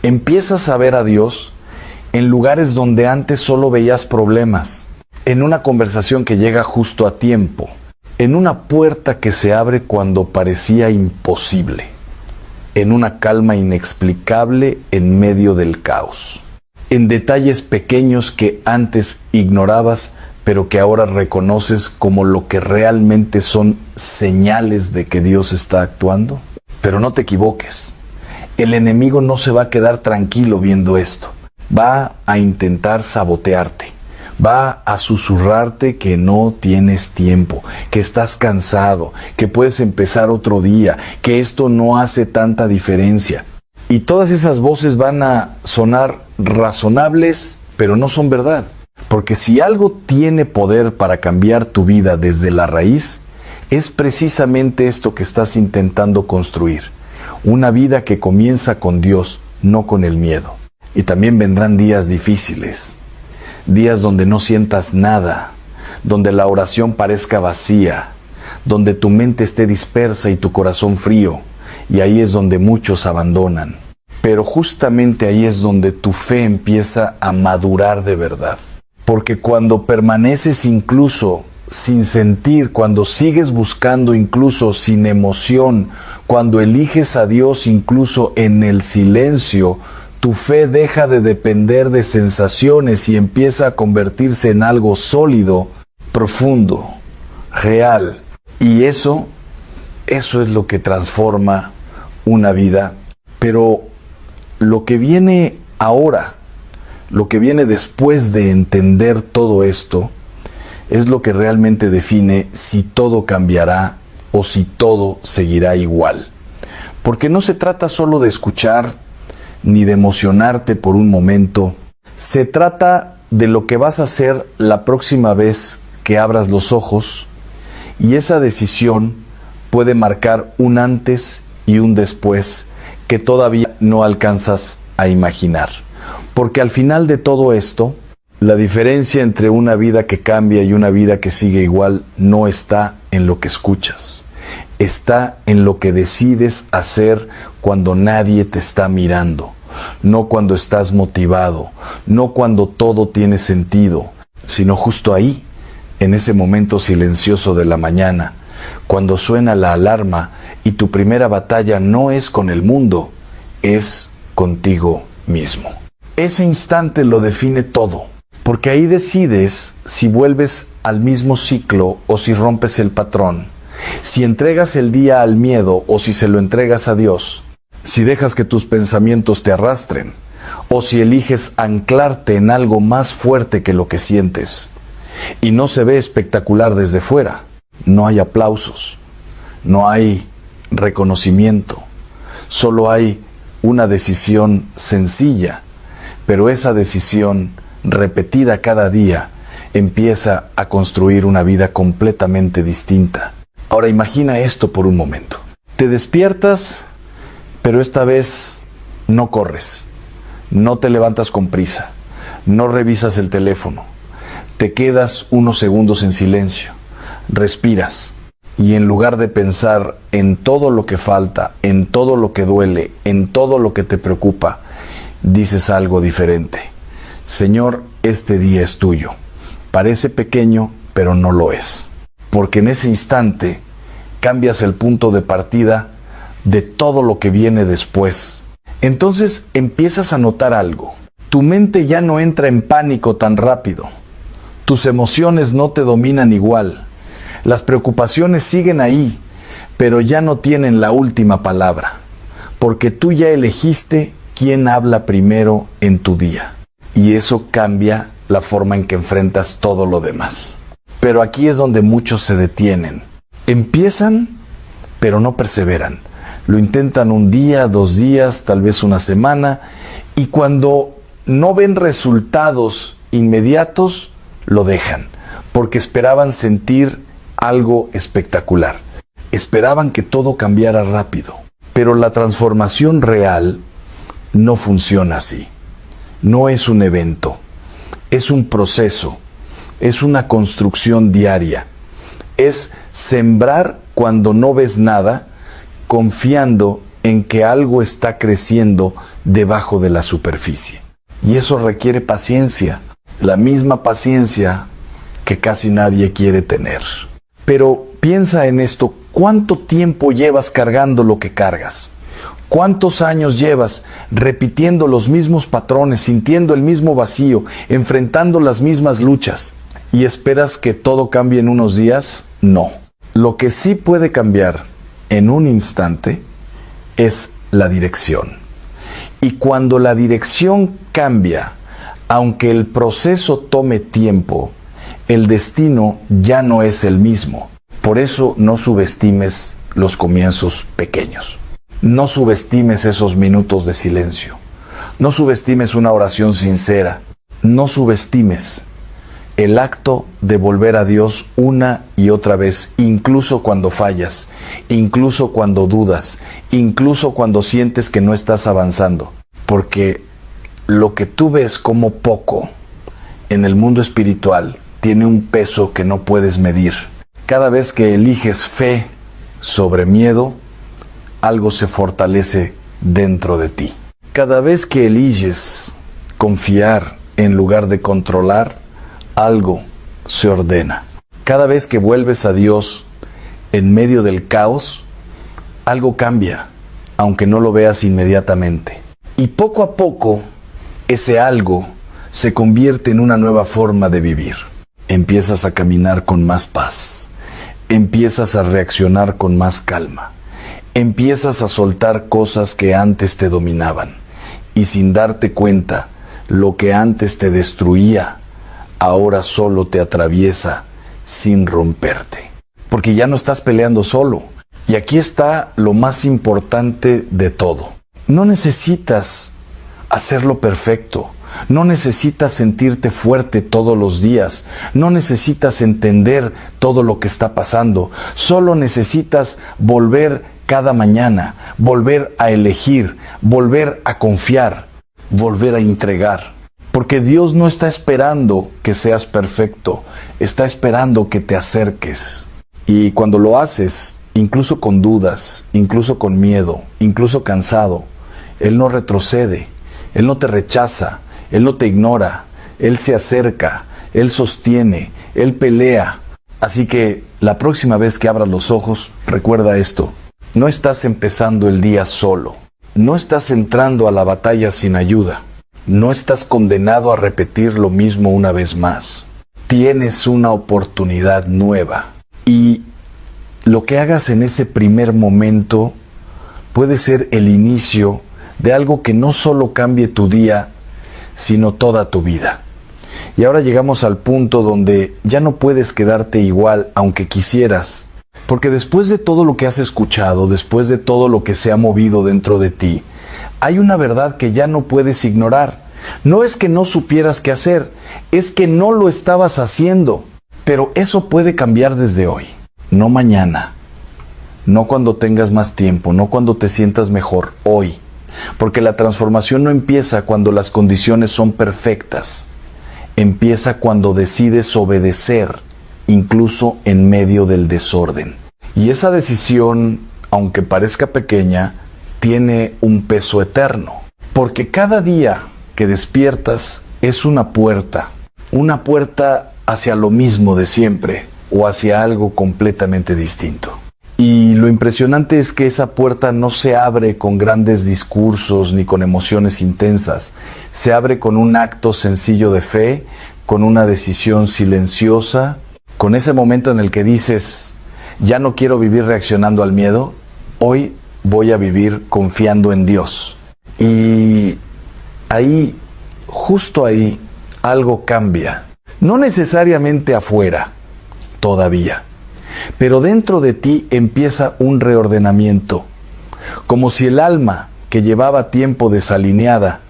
Empiezas a ver a Dios en lugares donde antes solo veías problemas, en una conversación que llega justo a tiempo, en una puerta que se abre cuando parecía imposible, en una calma inexplicable en medio del caos, en detalles pequeños que antes ignorabas, pero que ahora reconoces como lo que realmente son señales de que Dios está actuando. Pero no te equivoques, el enemigo no se va a quedar tranquilo viendo esto. Va a intentar sabotearte, va a susurrarte que no tienes tiempo, que estás cansado, que puedes empezar otro día, que esto no hace tanta diferencia. Y todas esas voces van a sonar razonables, pero no son verdad. Porque si algo tiene poder para cambiar tu vida desde la raíz, es precisamente esto que estás intentando construir. Una vida que comienza con Dios, no con el miedo. Y también vendrán días difíciles, días donde no sientas nada, donde la oración parezca vacía, donde tu mente esté dispersa y tu corazón frío, y ahí es donde muchos abandonan. Pero justamente ahí es donde tu fe empieza a madurar de verdad. Porque cuando permaneces incluso sin sentir, cuando sigues buscando incluso sin emoción, cuando eliges a Dios incluso en el silencio, tu fe deja de depender de sensaciones y empieza a convertirse en algo sólido, profundo, real. Y eso es lo que transforma una vida. Pero lo que viene ahora, lo que viene después de entender todo esto, es lo que realmente define si todo cambiará o si todo seguirá igual. Porque no se trata solo de escuchar ni de emocionarte por un momento. Se trata de lo que vas a hacer la próxima vez que abras los ojos, y esa decisión puede marcar un antes y un después que todavía no alcanzas a imaginar. Porque al final de todo esto, la diferencia entre una vida que cambia y una vida que sigue igual no está en lo que escuchas. Está en lo que decides hacer cuando nadie te está mirando. No cuando estás motivado, no cuando todo tiene sentido, sino justo ahí, en ese momento silencioso de la mañana, cuando suena la alarma y tu primera batalla no es con el mundo, es contigo mismo. Ese instante lo define todo, porque ahí decides si vuelves al mismo ciclo o si rompes el patrón, si entregas el día al miedo o si se lo entregas a Dios, si dejas que tus pensamientos te arrastren o si eliges anclarte en algo más fuerte que lo que sientes. Y no se ve espectacular desde fuera, no hay aplausos, no hay reconocimiento, solo hay una decisión sencilla, pero esa decisión repetida cada día empieza a construir una vida completamente distinta. Ahora imagina esto por un momento. Te despiertas, pero esta vez no corres, no te levantas con prisa, no revisas el teléfono, te quedas unos segundos en silencio, respiras y en lugar de pensar en todo lo que falta, en todo lo que duele, en todo lo que te preocupa, dices algo diferente. Señor, este día es tuyo. Parece pequeño, pero no lo es. Porque en ese instante cambias el punto de partida de todo lo que viene después. Entonces empiezas a notar algo. Tu mente ya no entra en pánico tan rápido. Tus emociones no te dominan igual. Las preocupaciones siguen ahí, pero ya no tienen la última palabra. Porque tú ya elegiste quién habla primero en tu día. Y eso cambia la forma en que enfrentas todo lo demás. Pero aquí es donde muchos se detienen. Empiezan, pero no perseveran. Lo intentan un día, 2 días, tal vez una semana, y cuando no ven resultados inmediatos, lo dejan, porque esperaban sentir algo espectacular. Esperaban que todo cambiara rápido. Pero la transformación real no funciona así. No es un evento, es un proceso, es una construcción diaria. Es sembrar cuando no ves nada, confiando en que algo está creciendo debajo de la superficie. Y eso requiere paciencia, la misma paciencia que casi nadie quiere tener. Pero piensa en esto, ¿cuánto tiempo llevas cargando lo que cargas? ¿Cuántos años llevas repitiendo los mismos patrones, sintiendo el mismo vacío, enfrentando las mismas luchas? ¿Y esperas que todo cambie en unos días? No. Lo que sí puede cambiar en un instante es la dirección. Y cuando la dirección cambia, aunque el proceso tome tiempo, el destino ya no es el mismo. Por eso no subestimes los comienzos pequeños. No subestimes esos minutos de silencio. No subestimes una oración sincera. No subestimes el acto de volver a Dios una y otra vez, incluso cuando fallas, incluso cuando dudas, incluso cuando sientes que no estás avanzando. Porque lo que tú ves como poco en el mundo espiritual tiene un peso que no puedes medir. Cada vez que eliges fe sobre miedo, algo se fortalece dentro de ti. Cada vez que eliges confiar en lugar de controlar, algo se ordena. Cada vez que vuelves a Dios en medio del caos, algo cambia, aunque no lo veas inmediatamente. Y poco a poco, ese algo se convierte en una nueva forma de vivir. Empiezas a caminar con más paz. Empiezas a reaccionar con más calma. Empiezas a soltar cosas que antes te dominaban. Y sin darte cuenta, lo que antes te destruía, ahora solo te atraviesa sin romperte. Porque ya no estás peleando solo. Y aquí está lo más importante de todo. No necesitas hacerlo perfecto. No necesitas sentirte fuerte todos los días. No necesitas entender todo lo que está pasando. Solo necesitas volver cada mañana, volver a elegir, volver a confiar, volver a entregar. Porque Dios no está esperando que seas perfecto, está esperando que te acerques. Y cuando lo haces, incluso con dudas, incluso con miedo, incluso cansado, Él no retrocede, Él no te rechaza, Él no te ignora, Él se acerca, Él sostiene, Él pelea. Así que la próxima vez que abras los ojos, recuerda esto. No estás empezando el día solo. No estás entrando a la batalla sin ayuda. No estás condenado a repetir lo mismo una vez más. Tienes una oportunidad nueva. Y lo que hagas en ese primer momento puede ser el inicio de algo que no solo cambie tu día, sino toda tu vida. Y ahora llegamos al punto donde ya no puedes quedarte igual aunque quisieras. Porque después de todo lo que has escuchado, después de todo lo que se ha movido dentro de ti, hay una verdad que ya no puedes ignorar. No es que no supieras qué hacer, es que no lo estabas haciendo. Pero eso puede cambiar desde hoy, no mañana, no cuando tengas más tiempo, no cuando te sientas mejor, hoy. Porque la transformación no empieza cuando las condiciones son perfectas. Empieza cuando decides obedecer, incluso en medio del desorden. Y esa decisión, aunque parezca pequeña, tiene un peso eterno. Porque cada día que despiertas es una puerta hacia lo mismo de siempre o hacia algo completamente distinto. Y lo impresionante es que esa puerta no se abre con grandes discursos ni con emociones intensas. Se abre con un acto sencillo de fe, con una decisión silenciosa, con ese momento en el que dices, ya no quiero vivir reaccionando al miedo, hoy voy a vivir confiando en Dios. Y ahí, justo ahí, algo cambia. No necesariamente afuera, todavía. Pero dentro de ti empieza un reordenamiento, como si el alma, que llevaba tiempo desalineada,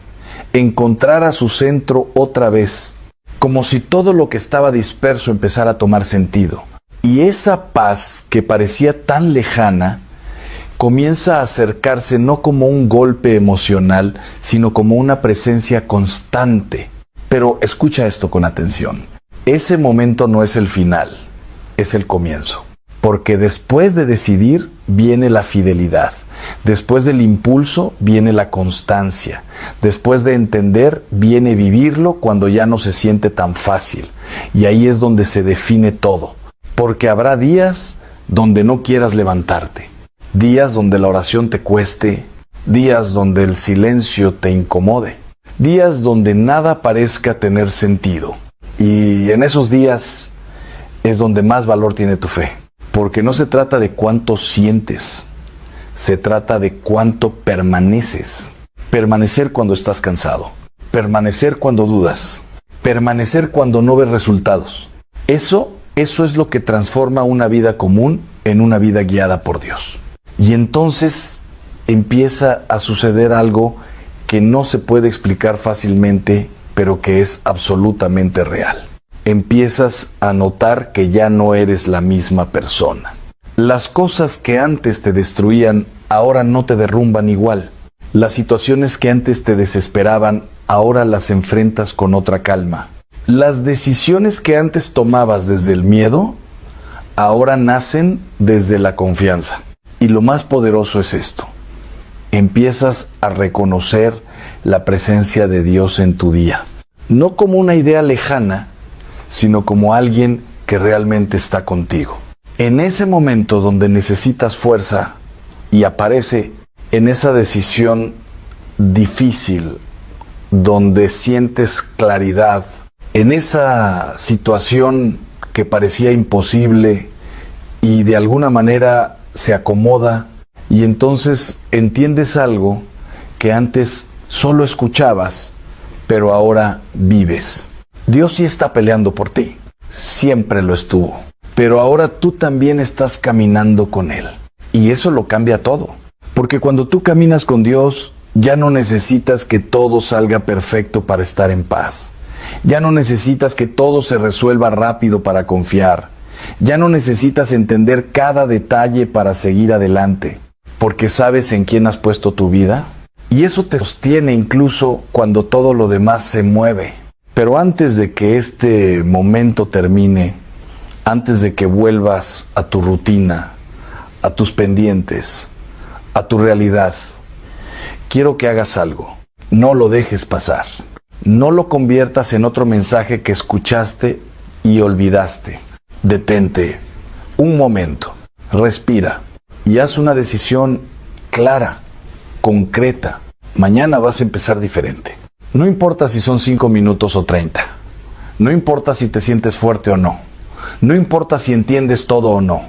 encontrara su centro otra vez, como si todo lo que estaba disperso empezara a tomar sentido. Y esa paz que parecía tan lejana, comienza a acercarse no como un golpe emocional, sino como una presencia constante. Pero escucha esto con atención. Ese momento no es el final. Es el comienzo, porque después de decidir viene la fidelidad, después del impulso viene la constancia, después de entender viene vivirlo cuando ya no se siente tan fácil, y ahí es donde se define todo, porque habrá días donde no quieras levantarte, días donde la oración te cueste, días donde el silencio te incomode, días donde nada parezca tener sentido, y en esos días es donde más valor tiene tu fe, porque no se trata de cuánto sientes, se trata de cuánto permaneces. Permanecer cuando estás cansado, permanecer cuando dudas, permanecer cuando no ves resultados. Eso es lo que transforma una vida común en una vida guiada por Dios. Y entonces empieza a suceder algo que no se puede explicar fácilmente, pero que es absolutamente real. Empiezas a notar que ya no eres la misma persona. Las cosas que antes te destruían, ahora no te derrumban igual. Las situaciones que antes te desesperaban, ahora las enfrentas con otra calma. Las decisiones que antes tomabas desde el miedo, ahora nacen desde la confianza. Y lo más poderoso es esto. Empiezas a reconocer la presencia de Dios en tu día. No como una idea lejana, sino como alguien que realmente está contigo. En ese momento donde necesitas fuerza y aparece en esa decisión difícil, donde sientes claridad, en esa situación que parecía imposible y de alguna manera se acomoda, y entonces entiendes algo que antes solo escuchabas, pero ahora vives. Dios sí está peleando por ti, siempre lo estuvo, pero ahora tú también estás caminando con Él. Y eso lo cambia todo, porque cuando tú caminas con Dios, ya no necesitas que todo salga perfecto para estar en paz. Ya no necesitas que todo se resuelva rápido para confiar. Ya no necesitas entender cada detalle para seguir adelante, porque sabes en quién has puesto tu vida. Y eso te sostiene incluso cuando todo lo demás se mueve. Pero antes de que este momento termine, antes de que vuelvas a tu rutina, a tus pendientes, a tu realidad, quiero que hagas algo. No lo dejes pasar. No lo conviertas en otro mensaje que escuchaste y olvidaste. Detente un momento, respira y haz una decisión clara, concreta. Mañana vas a empezar diferente. No importa si son 5 minutos o 30. No importa si te sientes fuerte o no. No importa si entiendes todo o no.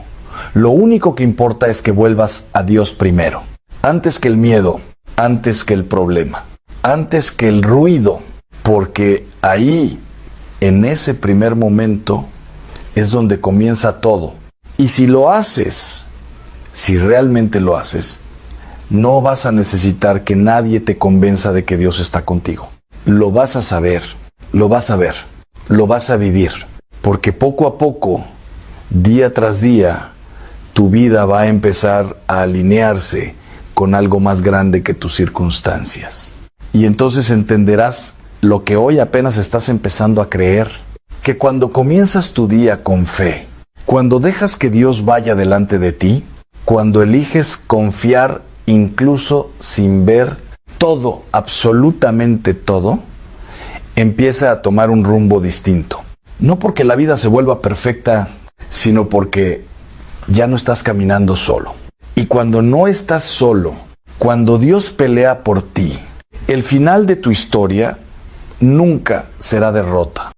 Lo único que importa es que vuelvas a Dios primero. Antes que el miedo, antes que el problema, antes que el ruido. Porque ahí, en ese primer momento, es donde comienza todo. Y si lo haces, si realmente lo haces, no vas a necesitar que nadie te convenza de que Dios está contigo. Lo vas a saber, lo vas a ver, lo vas a vivir. Porque poco a poco, día tras día, tu vida va a empezar a alinearse con algo más grande que tus circunstancias. Y entonces entenderás lo que hoy apenas estás empezando a creer, que cuando comienzas tu día con fe, cuando dejas que Dios vaya delante de ti, cuando eliges confiar incluso sin ver todo, absolutamente todo, empieza a tomar un rumbo distinto. No porque la vida se vuelva perfecta, sino porque ya no estás caminando solo. Y cuando no estás solo, cuando Dios pelea por ti, el final de tu historia nunca será derrota.